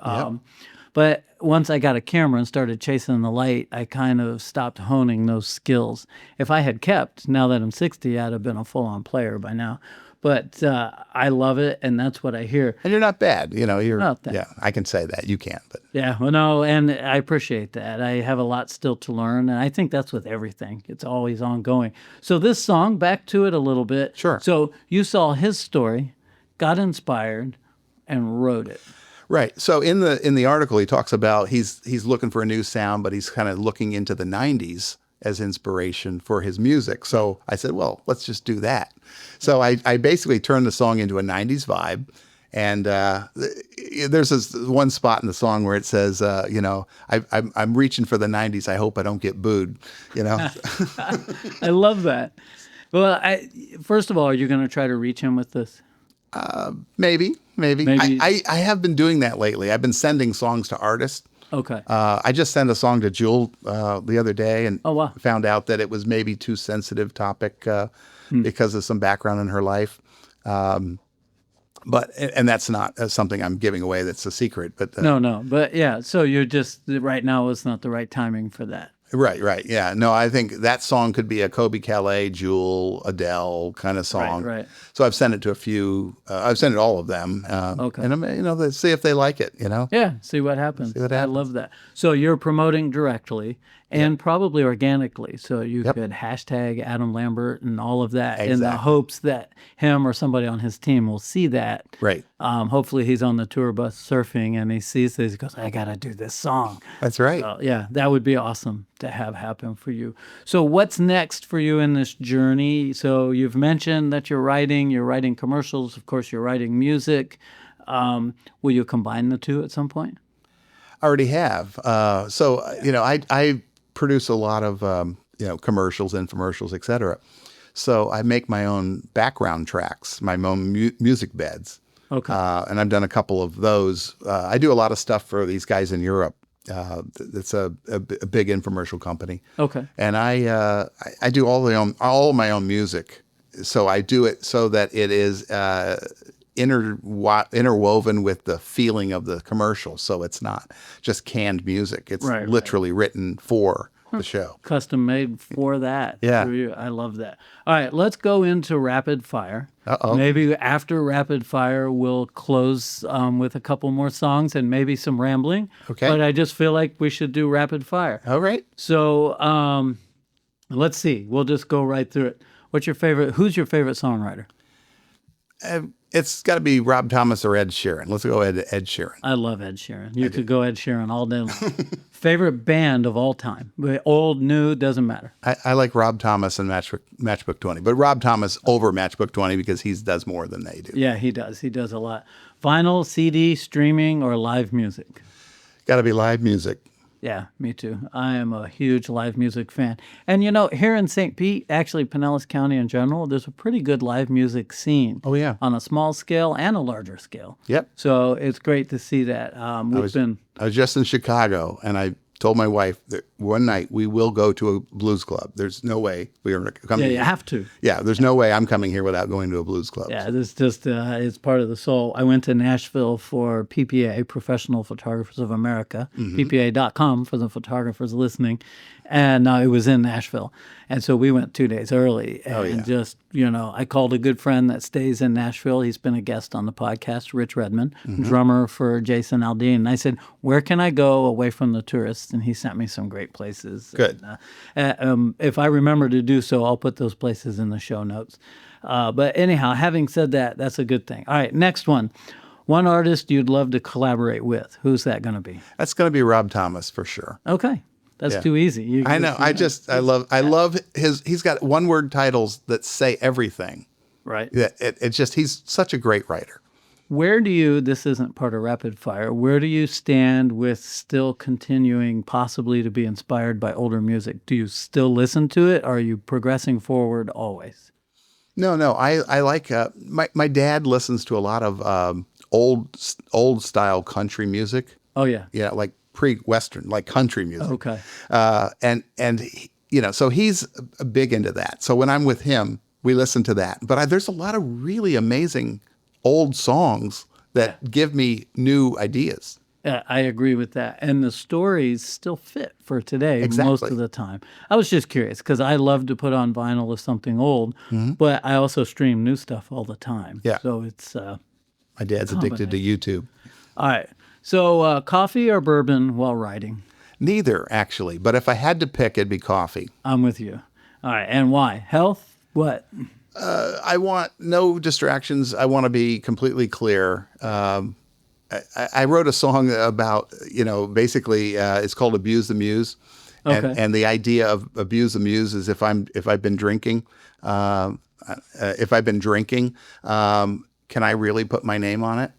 But once I got a camera and started chasing the light, I kind of stopped honing those skills. If I had kept, now that I'm 60, I'd have been a full-on player by now. But I love it, and that's what I hear. And you're not bad. You know, you're, Oh, thanks. yeah, I can say that. You can't, but Yeah, well, no, and I appreciate that. I have a lot still to learn, and I think that's with everything. It's always ongoing. So this song, back to it a little bit. Sure. So you saw his story, got inspired, and wrote it. right. So in the article, he talks about he's looking for a new sound, but he's kind of looking into the 90s as inspiration for his music. So I said, well, let's just do that. So I basically turned the song into a 90s vibe. And there's this one spot in the song where it says, you know, I'm reaching for the 90s. I hope I don't get booed, you know. I love that. Well, first of all, are you going to try to reach him with this? Maybe. Maybe. I have been doing that lately. I've been sending songs to artists. Okay. I just sent a song to Jewel the other day and Oh, wow. found out that it was maybe too sensitive topic because of some background in her life. But that's not something I'm giving away. That's a secret. But No. But yeah, so you're just, right now is not the right timing for that. Right. Yeah. No, I think that song could be a Kobe Calais, Jewel, Adele kind of song. Right. So I've sent it to a few. I've sent it all of them. Okay. And let's see if they like it. You know. Yeah, see what happens. See what I happens. love that. So you're promoting directly and probably organically. So you could hashtag Adam Lambert and all of that in the Exactly. hopes that him or somebody on his team will see that. Right. Hopefully he's on the tour bus surfing and he sees this. He goes, I got to do this song. That's right. Yeah, that would be awesome to have happen for you. So what's next for you in this journey? So you've mentioned that you're writing commercials. Of course, you're writing music. Will you combine the two at some point? I already have. So I produce a lot of commercials, infomercials, et cetera. So I make my own background tracks, my own music beds. Okay. And I've done a couple of those. I do a lot of stuff for these guys in Europe. It's a big infomercial company. Okay. And I do all of my own music. So I do it so that it is interwoven with the feeling of the commercial. So it's not just canned music. It's Right. literally written for the show. Custom made for that. Yeah. For you. I love that. All right, let's go into rapid fire. Uh-oh. Maybe after rapid fire, we'll close with a couple more songs and maybe some rambling. Okay. But I just feel like we should do rapid fire. All right. So let's see. We'll just go right through it. Who's your favorite songwriter? It's got to be Rob Thomas or Ed Sheeran. Let's go Ed Sheeran. I love Ed Sheeran. You could go Ed Sheeran all day long. Favorite band of all time? Old, new, doesn't matter. I like Rob Thomas and Matchbook 20, but Rob Thomas over Matchbook 20 because he does more than they do. Yeah, he does. He does a lot. Vinyl, CD, streaming, or live music? got to be live music. Yeah, me too. I am a huge live music fan. And here in St. Pete, actually Pinellas County in general, there's a pretty good live music scene. Oh, yeah. On a small scale and a larger scale. Yep. So it's great to see that. I was just in Chicago, and I told my wife that one night we will go to a blues club. There's no way we are coming. Yeah, you here. have to. Yeah, there's no way I'm coming here without going to a blues club. Yeah, this just it's part of the soul. I went to Nashville for PPA, Professional Photographers of America, PPA.com for the photographers listening, and it was in Nashville. And so we went 2 days early, and just, I called a good friend that stays in Nashville. He's been a guest on the podcast, Rich Redmond, drummer for Jason Aldean. And I said, where can I go away from the tourists? And he sent me some great places. Good. And, if I remember to do so, I'll put those places in the show notes. But anyhow, having said that, that's a good thing. All right, next one. One artist you'd love to collaborate with. Who's that going to be? That's going to be Rob Thomas for sure. Okay. That's too easy. I know. I love he's got one-word titles that say everything. Right. Yeah, it's just, he's such a great writer. Where do you, this isn't part of rapid fire, where do you stand with still continuing possibly to be inspired by older music? Do you still listen to it? Or are you progressing forward always? No. I like, my dad listens to a lot of old style country music. Oh, yeah. Yeah, like pre-Western, like country music. Okay. And so he's big into that. So when I'm with him, we listen to that. But there's a lot of really amazing old songs that give me new ideas. I agree with that. And the stories still fit for today most of the time. I was just curious because I love to put on vinyl of something old, but I also stream new stuff all the time. Yeah. So it's my dad's addicted to YouTube. All right. So coffee or bourbon while writing? Neither, actually. But if I had to pick, it'd be coffee. I'm with you. All right. And why? Health? What? I want no distractions. I want to be completely clear. I wrote a song about, basically it's called Abuse the Muse. Okay. And the idea of abuse the muse is if I've been drinking, can I really put my name on it?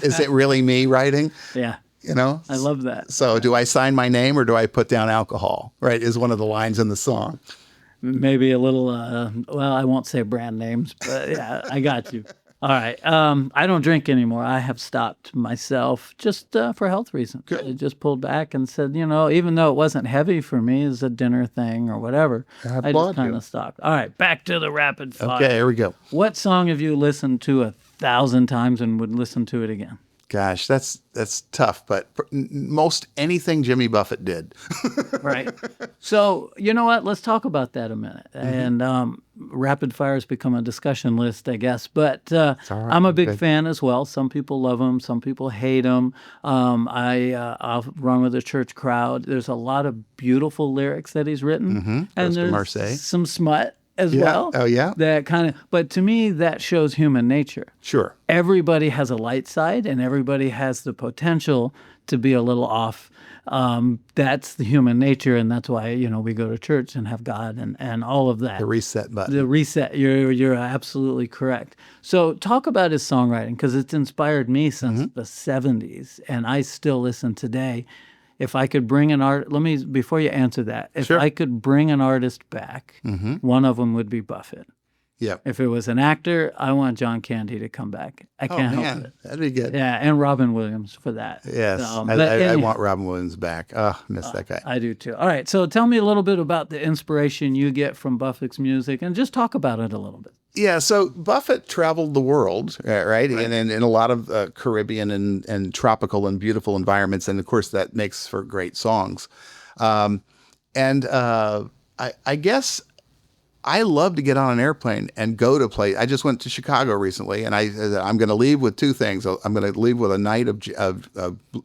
Is it really me writing? Yeah. I love that. So do I sign my name or do I put down alcohol? Right. Is one of the lines in the song. Maybe a little, I won't say brand names, but yeah, I got you. All right. I don't drink anymore. I have stopped myself just for health reasons. Good. I just pulled back and said, even though it wasn't heavy for me as a dinner thing or whatever, I just kind of stopped. All right. Back to the rapid fire. Okay, here we go. What song have you listened to 1,000 times and would listen to it again? Gosh, that's tough, but most anything Jimmy Buffett did. Right. So, you know what? Let's talk about that a minute. And rapid fire has become a discussion list, I guess. But I'm a big fan as well. Some people love him. Some people hate him. I've run with a church crowd. There's a lot of beautiful lyrics that he's written. And there's Marseille. some smut as well. Oh, yeah. That but to me, that shows human nature. Sure. Everybody has a light side and everybody has the potential to be a little off. That's the human nature, and that's why, we go to church and have God and all of that. The reset button. The reset. You're absolutely correct. So talk about his songwriting, because it's inspired me since the 70s, and I still listen today. If I could bring an before you answer that, if I could bring an artist back, one of them would be Buffett. Yeah. If it was an actor, I want John Candy to come back. I can't help it. That'd be good. Yeah, and Robin Williams for that. Yes, I want Robin Williams back. Oh, I miss that guy. I do too. All right, so tell me a little bit about the inspiration you get from Buffett's music, and just talk about it a little bit. Yeah, so Buffett traveled the world, right? And in a lot of Caribbean and tropical and beautiful environments, and of course that makes for great songs. I guess I love to get on an airplane and go to play. I just went to Chicago recently, and I'm going to leave with two things. I'm going to leave with a night of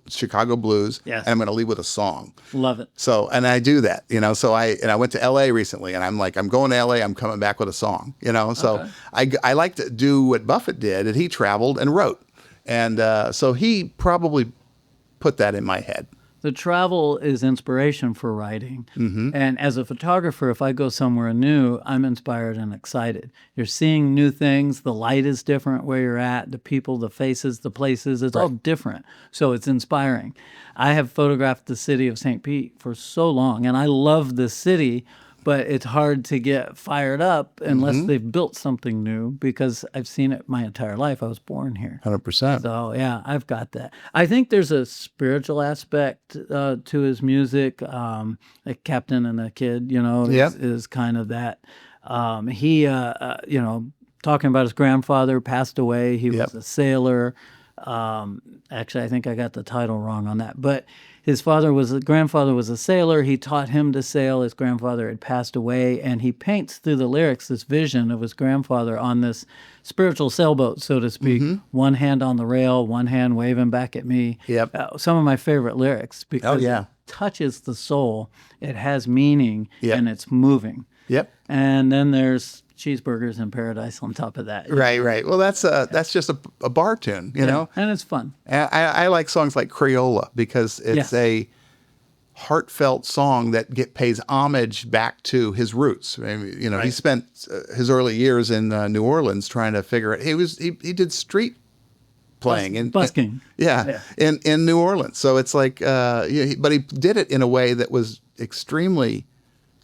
Chicago blues, and I'm going to leave with a song. Love it. So, and I do that, So I went to L.A. recently, and I'm like, I'm going to L.A. I'm coming back with a song, So I like to do what Buffett did, and he traveled and wrote, and so he probably put that in my head. the travel is inspiration for writing. And as a photographer, if I go somewhere new, I'm inspired and excited. You're seeing new things. The light is different where you're at. The people, the faces, the places, it's all different. So it's inspiring. I have photographed the city of St. Pete for so long, and I love the city, but it's hard to get fired up unless they've built something new, because I've seen it my entire life. I was born here. 100%. So, yeah, I've got that. I think there's a spiritual aspect to his music. Like Captain and the Kid, is kind of that. He, talking about his grandfather, passed away. He was a sailor. Actually, I think I got the title wrong on that. But his grandfather was a sailor. He taught him to sail. His grandfather had passed away, and he paints through the lyrics this vision of his grandfather on this spiritual sailboat, so to speak. One hand on the rail, one hand waving back at me. Some of my favorite lyrics, because it touches the soul. It has meaning, and it's moving. And then there's cheeseburgers in paradise on top of that. Right. Well, that's just a bar tune, you know? And it's fun. I like songs like Crayola because it's a heartfelt song that pays homage back to his roots. I mean, he spent his early years in New Orleans trying to figure it. He did street playing and busking. In New Orleans. So it's like, but he did it in a way that was extremely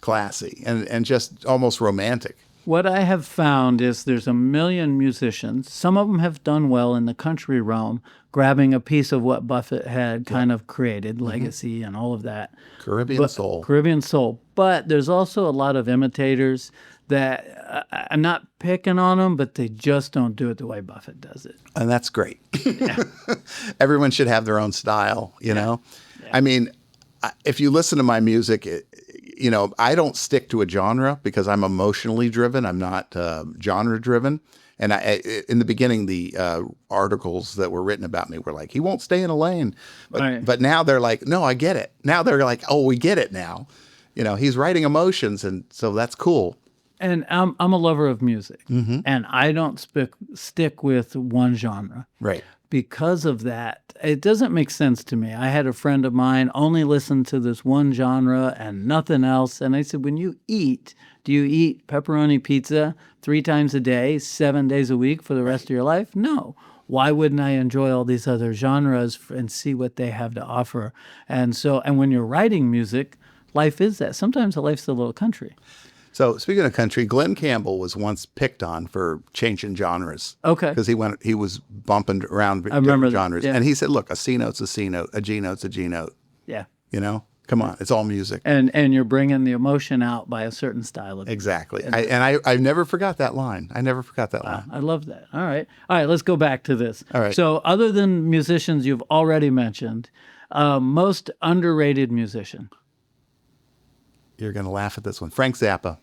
classy and just almost romantic. What I have found is there's a million musicians. Some of them have done well in the country realm, grabbing a piece of what Buffett had kind of created, legacy and all of that. Caribbean soul. But there's also a lot of imitators that I'm not picking on them, but they just don't do it the way Buffett does it. And that's great. Everyone should have their own style, you know? Yeah. I mean, if you listen to my music, I don't stick to a genre because I'm emotionally driven. I'm not genre driven. And in the beginning, the articles that were written about me were like, he won't stay in a lane. But now they're like, no, I get it. Now they're like, oh, we get it now. He's writing emotions. And so that's cool. And I'm a lover of music. And I don't stick with one genre. Right. Because of that, it doesn't make sense to me. I had a friend of mine only listen to this one genre and nothing else. And I said, when you eat, do you eat pepperoni pizza 3 times a day, 7 days a week for the rest of your life? No. Why wouldn't I enjoy all these other genres and see what they have to offer? And when you're writing music, life is that. Sometimes life's a little country. So speaking of country, Glenn Campbell was once picked on for changing genres. Okay. Because he was bumping around different genres. And he said, look, a C note's a C note, a G note's a G note. Yeah. Come on, it's all music. And you're bringing the emotion out by a certain style of music. Exactly. I never forgot that line. I love that. All right, let's go back to this. All right. So other than musicians you've already mentioned, most underrated musician. You're going to laugh at this one. Frank Zappa.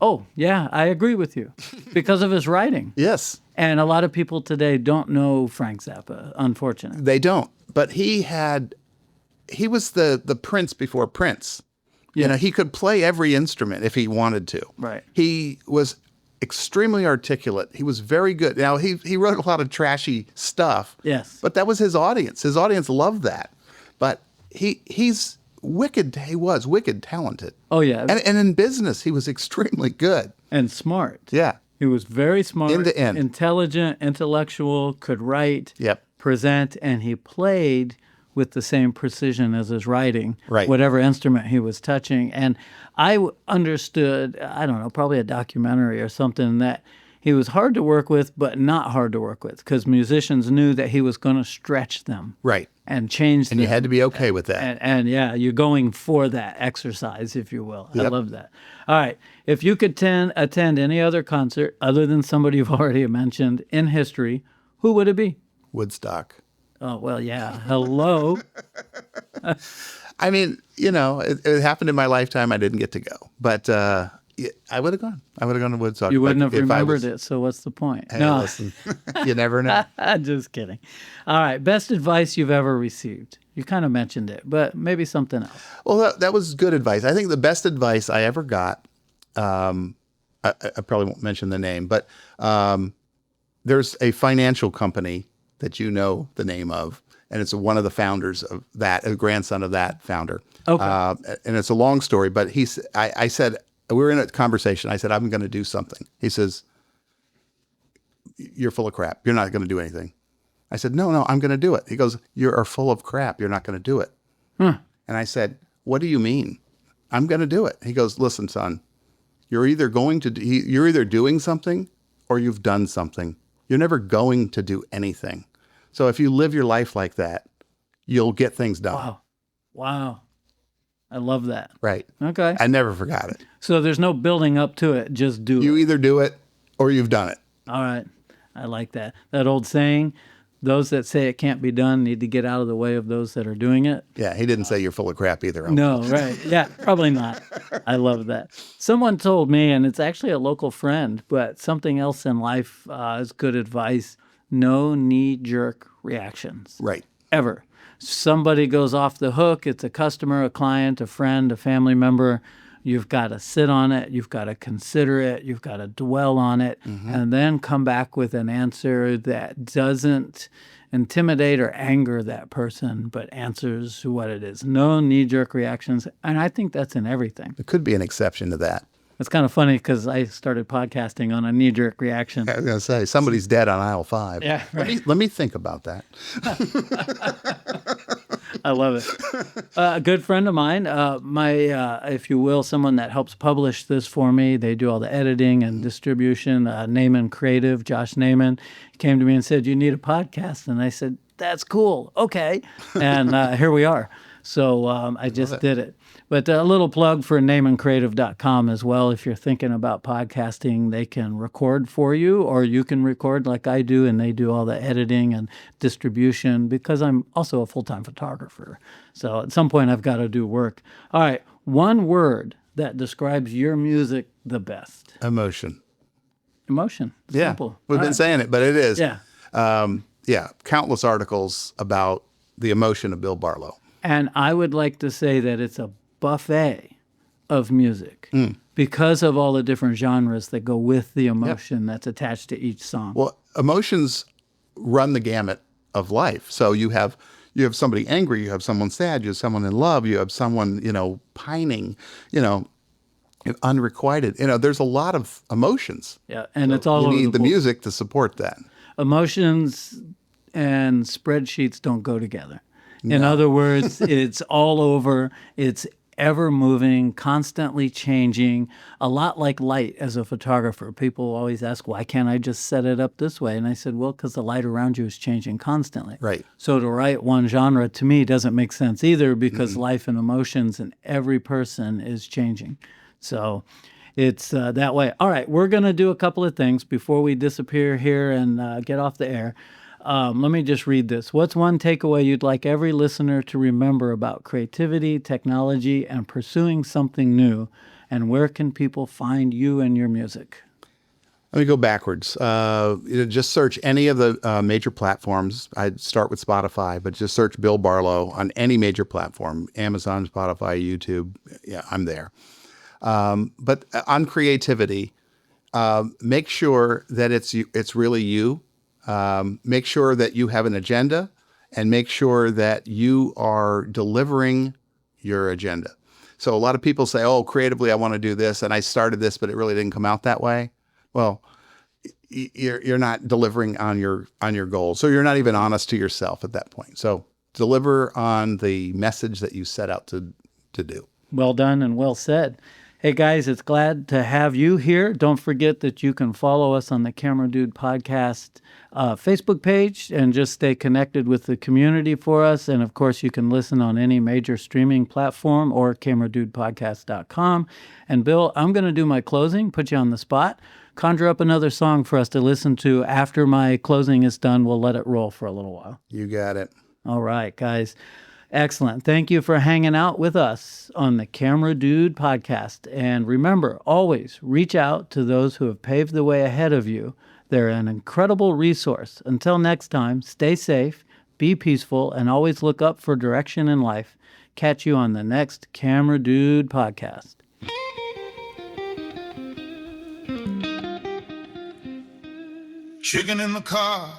Oh, yeah, I agree with you because of his writing. Yes. And a lot of people today don't know Frank Zappa, unfortunately. They don't. But he was the Prince before Prince. Yeah. He could play every instrument if he wanted to. Right. He was extremely articulate. He was very good. Now, he wrote a lot of trashy stuff. Yes. But that was his audience. His audience loved that. But he's he was wicked talented. Oh, yeah. And in business, he was extremely good. And smart. Yeah. He was very smart. End to end. Intelligent, intellectual, could write, Yep. present, and he played with the same precision as his writing, right. Whatever instrument he was touching. And I understood, I don't know, probably a documentary or something, that he was hard to work with, but not hard to work with, because musicians knew that he was going to stretch them. Right. And change them. And you had to be okay with that. And yeah, you're going for that exercise, if you will. Yep. I love that. All right. If you could attend any other concert other than somebody you've already mentioned in history, who would it be? Woodstock. Oh, well, yeah. Hello. I mean, it happened in my lifetime. I didn't get to go. But I would have gone. I would have gone to Woodstock. You wouldn't have remembered it, so what's the point? Hey, no. Listen, you never know. Just kidding. All right. Best advice you've ever received. You kind of mentioned it, but maybe something else. Well, that was good advice. I think the best advice I ever got, I probably won't mention the name, but there's a financial company that you know the name of, and it's one of the founders of that, a grandson of that founder. Okay. And it's a long story, but I said, we were in a conversation. I said, I'm going to do something. He says, you're full of crap. You're not going to do anything. I said, no, I'm going to do it. He goes, you are full of crap. You're not going to do it. And I said, what do you mean? I'm going to do it. He goes, listen, son, you're either doing something or you've done something. You're never going to do anything. So if you live your life like that, you'll get things done. Wow. I love that. Right. Okay. I never forgot it. So there's no building up to it. Just do it. You either do it or you've done it. All right. I like that. That old saying, those that say it can't be done need to get out of the way of those that are doing it. Yeah, he didn't say you're full of crap either. No, right. Yeah, probably not. I love that. Someone told me, and it's actually a local friend, but something else in life is good advice. No knee-jerk reactions. Right. Ever. Somebody goes off the hook. It's a customer, a client, a friend, a family member. You've got to sit on it. You've got to consider it. You've got to dwell on it, and then come back with an answer that doesn't intimidate or anger that person, but answers what it is. No knee-jerk reactions. And I think that's in everything. There could be an exception to that. It's kind of funny because I started podcasting on a knee-jerk reaction. I was going to say, somebody's dead on aisle 5. Yeah, right. Let me think about that. I love it. A good friend of mine, if you will, someone that helps publish this for me. They do all the editing and distribution. Naaman Creative, Josh Naaman, came to me and said, you need a podcast. And I said, that's cool. Okay. And here we are. So I just did it. But a little plug for NaamanCreative.com as well. If you're thinking about podcasting, they can record for you, or you can record like I do, and they do all the editing and distribution because I'm also a full-time photographer. So at some point, I've got to do work. All right, one word that describes your music the best. Emotion. Emotion. Yeah. Simple. We've been saying it, but it is. Yeah. Countless articles about the emotion of Bill Barlow. And I would like to say that it's a buffet of music because of all the different genres that go with the emotion that's attached to each song. Well, emotions run the gamut of life. So you have somebody angry, you have someone sad, you have someone in love, you have someone, pining, unrequited. There's a lot of emotions. Yeah, and it's all over you need the music to support that. Emotions and spreadsheets don't go together. In other words, it's all over. It's ever moving, constantly changing, a lot like light as a photographer. People always ask, why can't I just set it up this way? And I said, well, because the light around you is changing constantly. Right. So to write one genre, to me, doesn't make sense either because life and emotions in every person is changing. So it's that way. All right, we're going to do a couple of things before we disappear here and get off the air. Let me just read this. What's one takeaway you'd like every listener to remember about creativity, technology, and pursuing something new? And where can people find you and your music? Let me go backwards. Just search any of the major platforms. I'd start with Spotify, but just search Bill Barlow on any major platform, Amazon, Spotify, YouTube. Yeah, I'm there. But on creativity, make sure that it's really you. Make sure that you have an agenda and make sure that you are delivering your agenda. So a lot of people say, oh, creatively, I want to do this. And I started this, but it really didn't come out that way. Well, you're not delivering on your goals. So you're not even honest to yourself at that point. So deliver on the message that you set out to do. Well done and well said. Hey guys, it's glad to have you here. Don't forget that you can follow us on the Camera Dude Podcast Facebook page and just stay connected with the community for us. And of course, you can listen on any major streaming platform or cameradudepodcast.com. And Bill, I'm going to do my closing, put you on the spot. Conjure up another song for us to listen to. After my closing is done, we'll let it roll for a little while. You got it. All right, guys. Excellent. Thank you for hanging out with us on the Camera Dude Podcast. And remember, always reach out to those who have paved the way ahead of you. They're an incredible resource. Until next time, stay safe, be peaceful, and always look up for direction in life. Catch you on the next Camera Dude Podcast. Chicken in the car,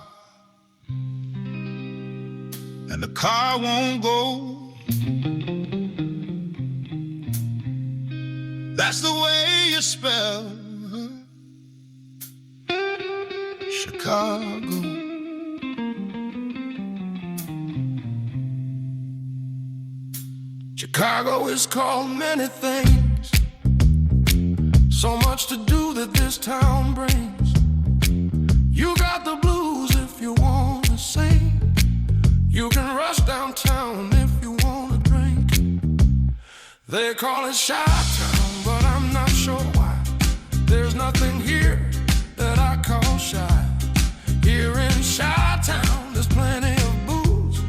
and the car won't go. That's the way you spell Chicago. Chicago is called many things, so much to do that this town brings. You got the blues if you wanna sing. You can rush downtown if you wanna drink. They call it Chi-Town, but I'm not sure why. There's nothing here that I call shy. Here in Chi-Town, there's plenty of booze.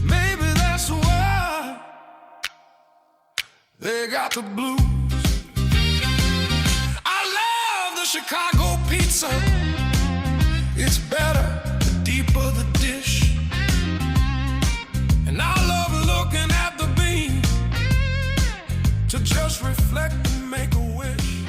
Maybe that's why they got the blues. I love the Chicago pizza. It's better the deeper the dish. And I love looking at the beam to just reflect and make a wish.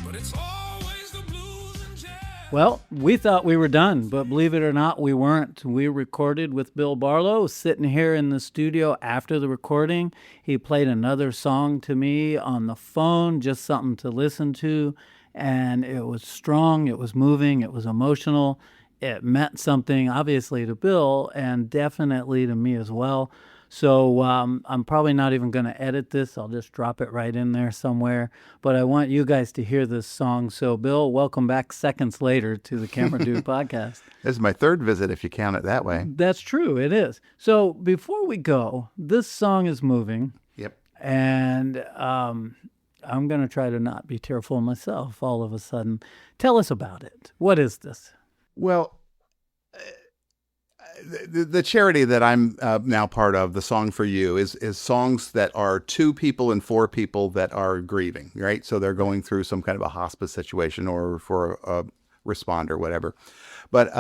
But it's always the blues and jazz. Well, we thought we were done, but believe it or not, we weren't. We recorded with Bill Barlow sitting here in the studio after the recording. He played another song to me on the phone, just something to listen to. And it was strong, it was moving, it was emotional. It meant something, obviously, to Bill and definitely to me as well. So I'm probably not even going to edit this. I'll just drop it right in there somewhere. But I want you guys to hear this song. So, Bill, welcome back seconds later to the Camera Dude podcast. This is my third visit, if you count it that way. That's true. It is. So before we go, this song is moving. Yep. And I'm going to try to not be tearful myself all of a sudden. Tell us about it. What is this? Well, the charity that I'm now part of, the Song for You, is songs that are 2 people and 4 people that are grieving, right? So they're going through some kind of a hospice situation or for a responder, whatever. But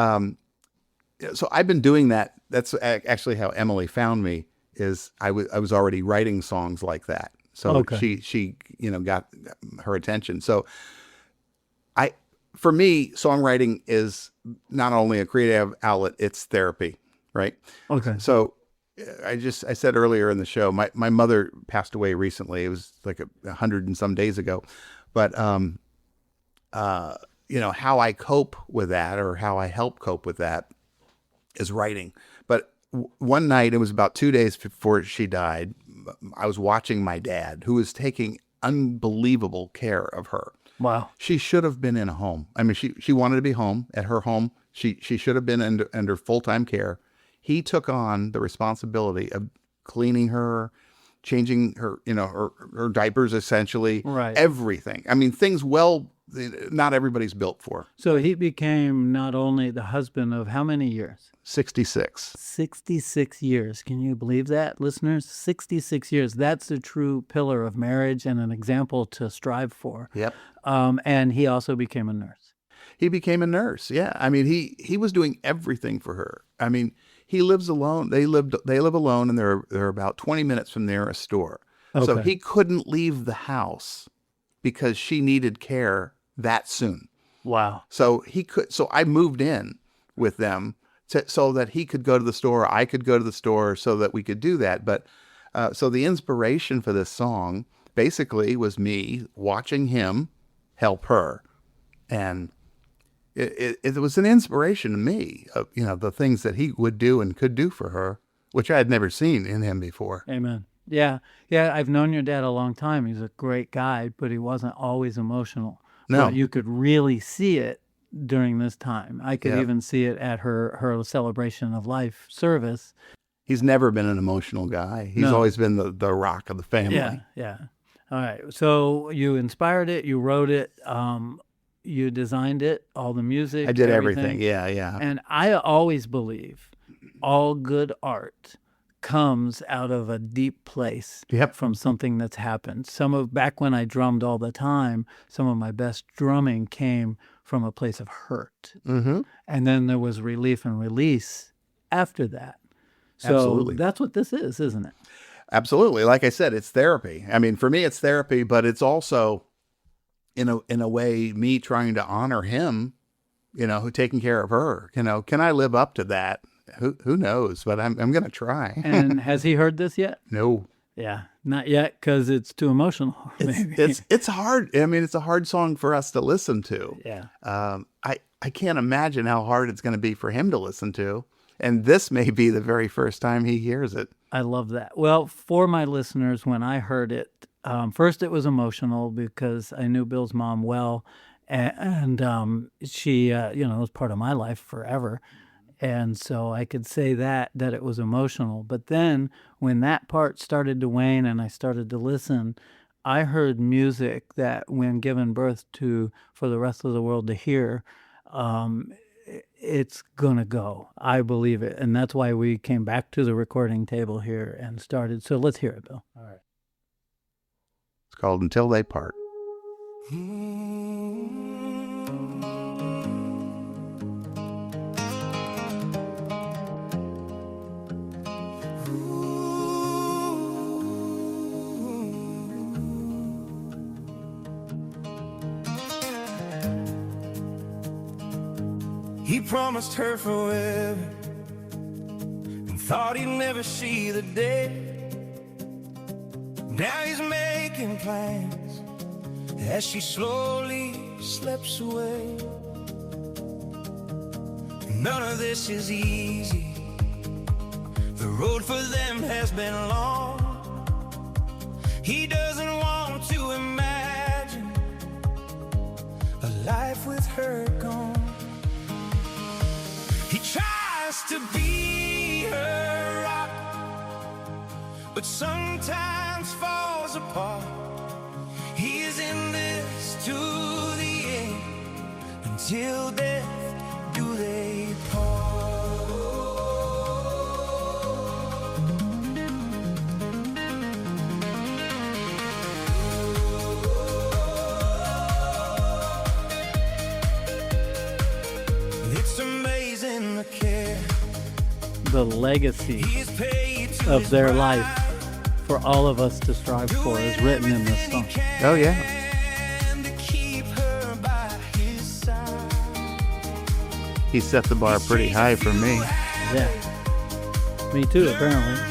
so I've been doing that. That's actually how Emily found me. Is I was already writing songs like that. So Okay. she got her attention. So for me, songwriting is not only a creative outlet, it's therapy, right? Okay. So I said earlier in the show, my mother passed away recently. It was like 100 and some days ago. But, how I cope with that, or how I help cope with that, is writing. But one night, it was about 2 days before she died, I was watching my dad, who was taking unbelievable care of her. Wow. She should have been in a home. I mean, she wanted to be home, at her home. She should have been under full-time care. He took on the responsibility of cleaning her, changing her, her diapers, essentially. Right. Everything. I mean, things not everybody's built for. So he became not only the husband of how many years? 66. 66 years. Can you believe that, listeners? 66 years. That's a true pillar of marriage and an example to strive for. Yep. And he also became a nurse. He became a nurse. Yeah. I mean, he was doing everything for her. I mean, he lives alone. They live alone, and they're about 20 minutes from their store. Okay. So he couldn't leave the house because she needed care that soon. Wow. So I moved in with them so that he could go to the store. I could go to the store so that we could do that. But so the inspiration for this song basically was me watching him help her. And it was an inspiration to me of, the things that he would do and could do for her, which I had never seen in him before. Amen. Yeah. Yeah. I've known your dad a long time. He's a great guy, but he wasn't always emotional. No. But you could really see it during this time. I could Yeah. even see it at her celebration of life service. He's never been an emotional guy. He's No. always been the rock of the family. Yeah. Yeah. All right. So you inspired it. You wrote it. You designed it. All the music. I did everything. Yeah. And I always believe all good art comes out of a deep place. Yep. From something that's happened. Back when I drummed all the time, some of my best drumming came from a place of hurt. Mm-hmm. And then there was relief and release after that. So Absolutely. that's what this is, isn't it? Absolutely. Like I said, it's therapy. I mean, for me, it's therapy, but it's also, in a way, me trying to honor him, who taking care of her. Can I live up to that Who knows? But I'm going to try. And has he heard this yet? No. Yeah, not yet, because it's too emotional. Maybe. It's hard. I mean, it's a hard song for us to listen to. Yeah. I can't imagine how hard it's going to be for him to listen to. And this may be the very first time he hears it. I love that. Well, for my listeners, when I heard it, first it was emotional because I knew Bill's mom well, and she, was part of my life forever. And so I could say that it was emotional. But then when that part started to wane and I started to listen, I heard music that when given birth to for the rest of the world to hear, it's gonna go. I believe it. And that's why we came back to the recording table here and started. So let's hear it, Bill. All right. It's called Until They Part. He promised her forever and thought he'd never see the day. Now he's making plans as she slowly slips away. None of this is easy. The road for them has been long. He doesn't want to imagine a life with her gone. He tries to be her rock, but sometimes falls apart. He is in this to the end, until death do they part. It's amazing the care, The legacy of their life for all of us to strive for is written in this song. Oh, yeah. He set the bar pretty high for me. Yeah. Me too, apparently.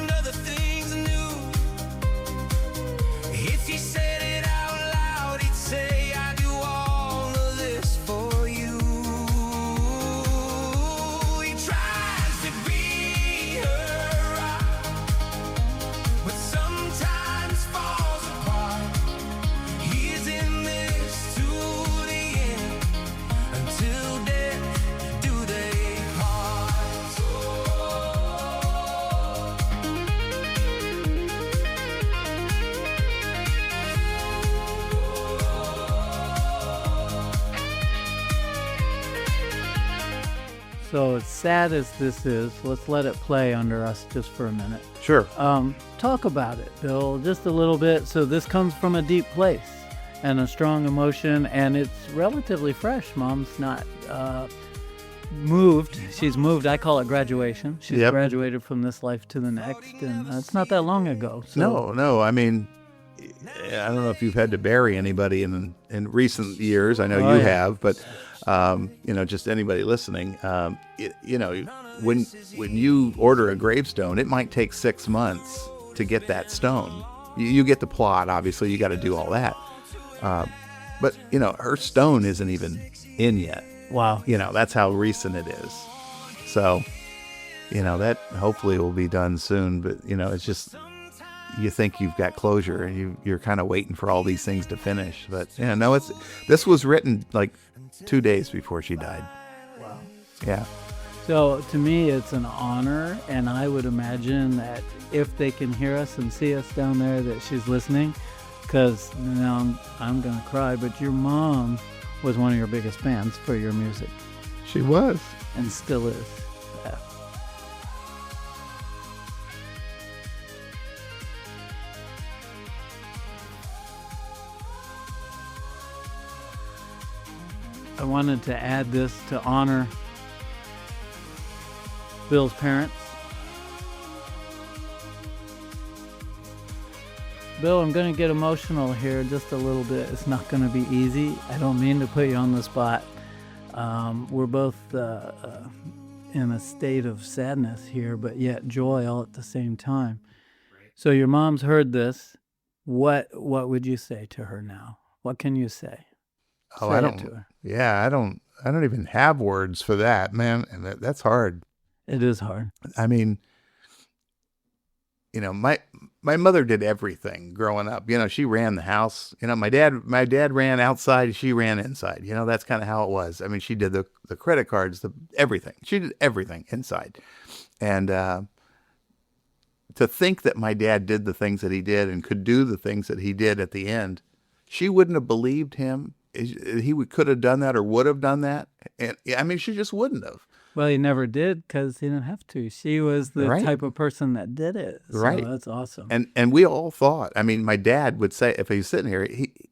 So as sad as this is, let's let it play under us just for a minute. Sure. Talk about it, Bill, just a little bit. So this comes from a deep place and a strong emotion, and it's relatively fresh. Mom's not moved. She's moved. I call it graduation. She's graduated from this life to the next, and it's not that long ago. So. No. I mean, I don't know if you've had to bury anybody in recent years. I know you have, but just anybody listening, when you order a gravestone, it might take 6 months to get that stone. You get the plot, obviously, you got to do all that. But her stone isn't even in yet. Wow. That's how recent it is. So, that hopefully will be done soon. But, it's just, you think you've got closure and you're kind of waiting for all these things to finish. But, this was written like 2 days before she died. Wow. Yeah. So to me, it's an honor, and I would imagine that if they can hear us and see us down there, that she's listening, because now I'm going to cry, but your mom was one of your biggest fans for your music. She was. And still is. Yeah. I wanted to add this to honor Bill's parents. Bill, I'm going to get emotional here just a little bit. It's not going to be easy. I don't mean to put you on the spot. We're both in a state of sadness here, but yet joy all at the same time. So your mom's heard this. What would you say to her now? What can you say? Oh, Say I it don't. to her. Yeah, I don't even have words for that, man. And that's hard. It is hard. I mean, my mother did everything growing up. She ran the house. My dad ran outside. She ran inside. That's kind of how it was. I mean, she did the credit cards, everything. She did everything inside. And to think that my dad did the things that he did and could do the things that he did at the end, she wouldn't have believed him. He could have done that or would have done that. And I mean, she just wouldn't have. Well, he never did because he didn't have to. She was the type of person that did it. So that's awesome. And we all thought, I mean, my dad would say, if he was sitting here,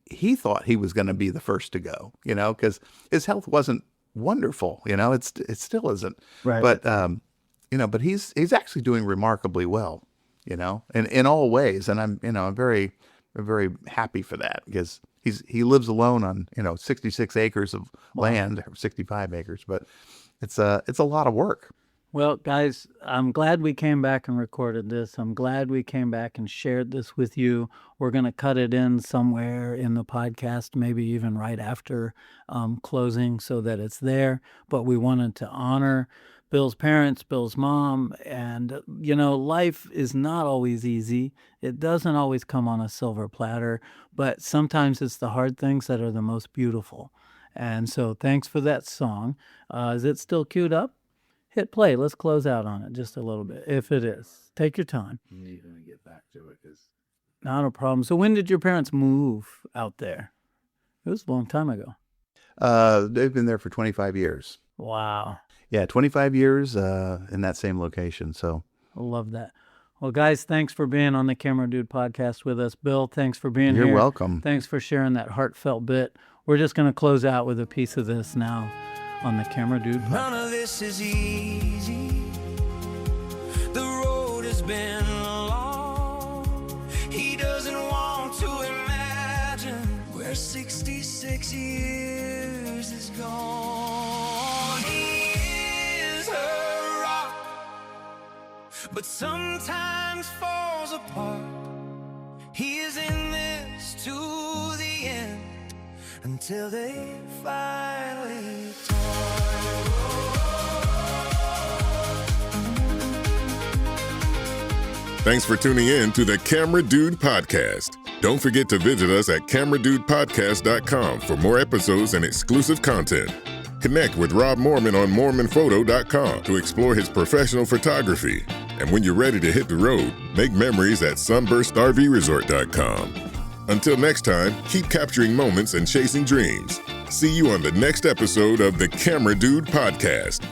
he thought he was going to be the first to go, because his health wasn't wonderful, it still isn't. Right. But, but he's actually doing remarkably well, and in all ways. And I'm very, very happy for that because he lives alone on, 66 acres of land, 65 acres, but it's a lot of work. Well, guys, I'm glad we came back and recorded this. I'm glad we came back and shared this with you. We're going to cut it in somewhere in the podcast, maybe even right after closing so that it's there. But we wanted to honor Bill's parents, Bill's mom, and, life is not always easy. It doesn't always come on a silver platter, but sometimes it's the hard things that are the most beautiful. And so thanks for that song. Is it still queued up? Hit play. Let's close out on it just a little bit, if it is. Take your time. You're going to get back to it. Not a problem. So when did your parents move out there? It was a long time ago. They've been there for 25 years. Wow. Yeah, 25 years in that same location. So I love that. Well, guys, thanks for being on the Camera Dude podcast with us. Bill, thanks for being here. You're welcome. Thanks for sharing that heartfelt bit. We're just going to close out with a piece of this now on the Camera Dude podcast. None of this is easy. The road has been long. He doesn't want to imagine where 66 years is gone. He is a rock, but sometimes falls apart. He is in this to the end, until they finally Thanks for tuning in to the Camera Dude Podcast. Don't forget to visit us at cameradudepodcast.com for more episodes and exclusive content. Connect with Rob Moorman on moormanphoto.com to explore his professional photography. And when you're ready to hit the road, make memories at sunburstrvresort.com. Until next time, keep capturing moments and chasing dreams. See you on the next episode of the Camera Dude Podcast.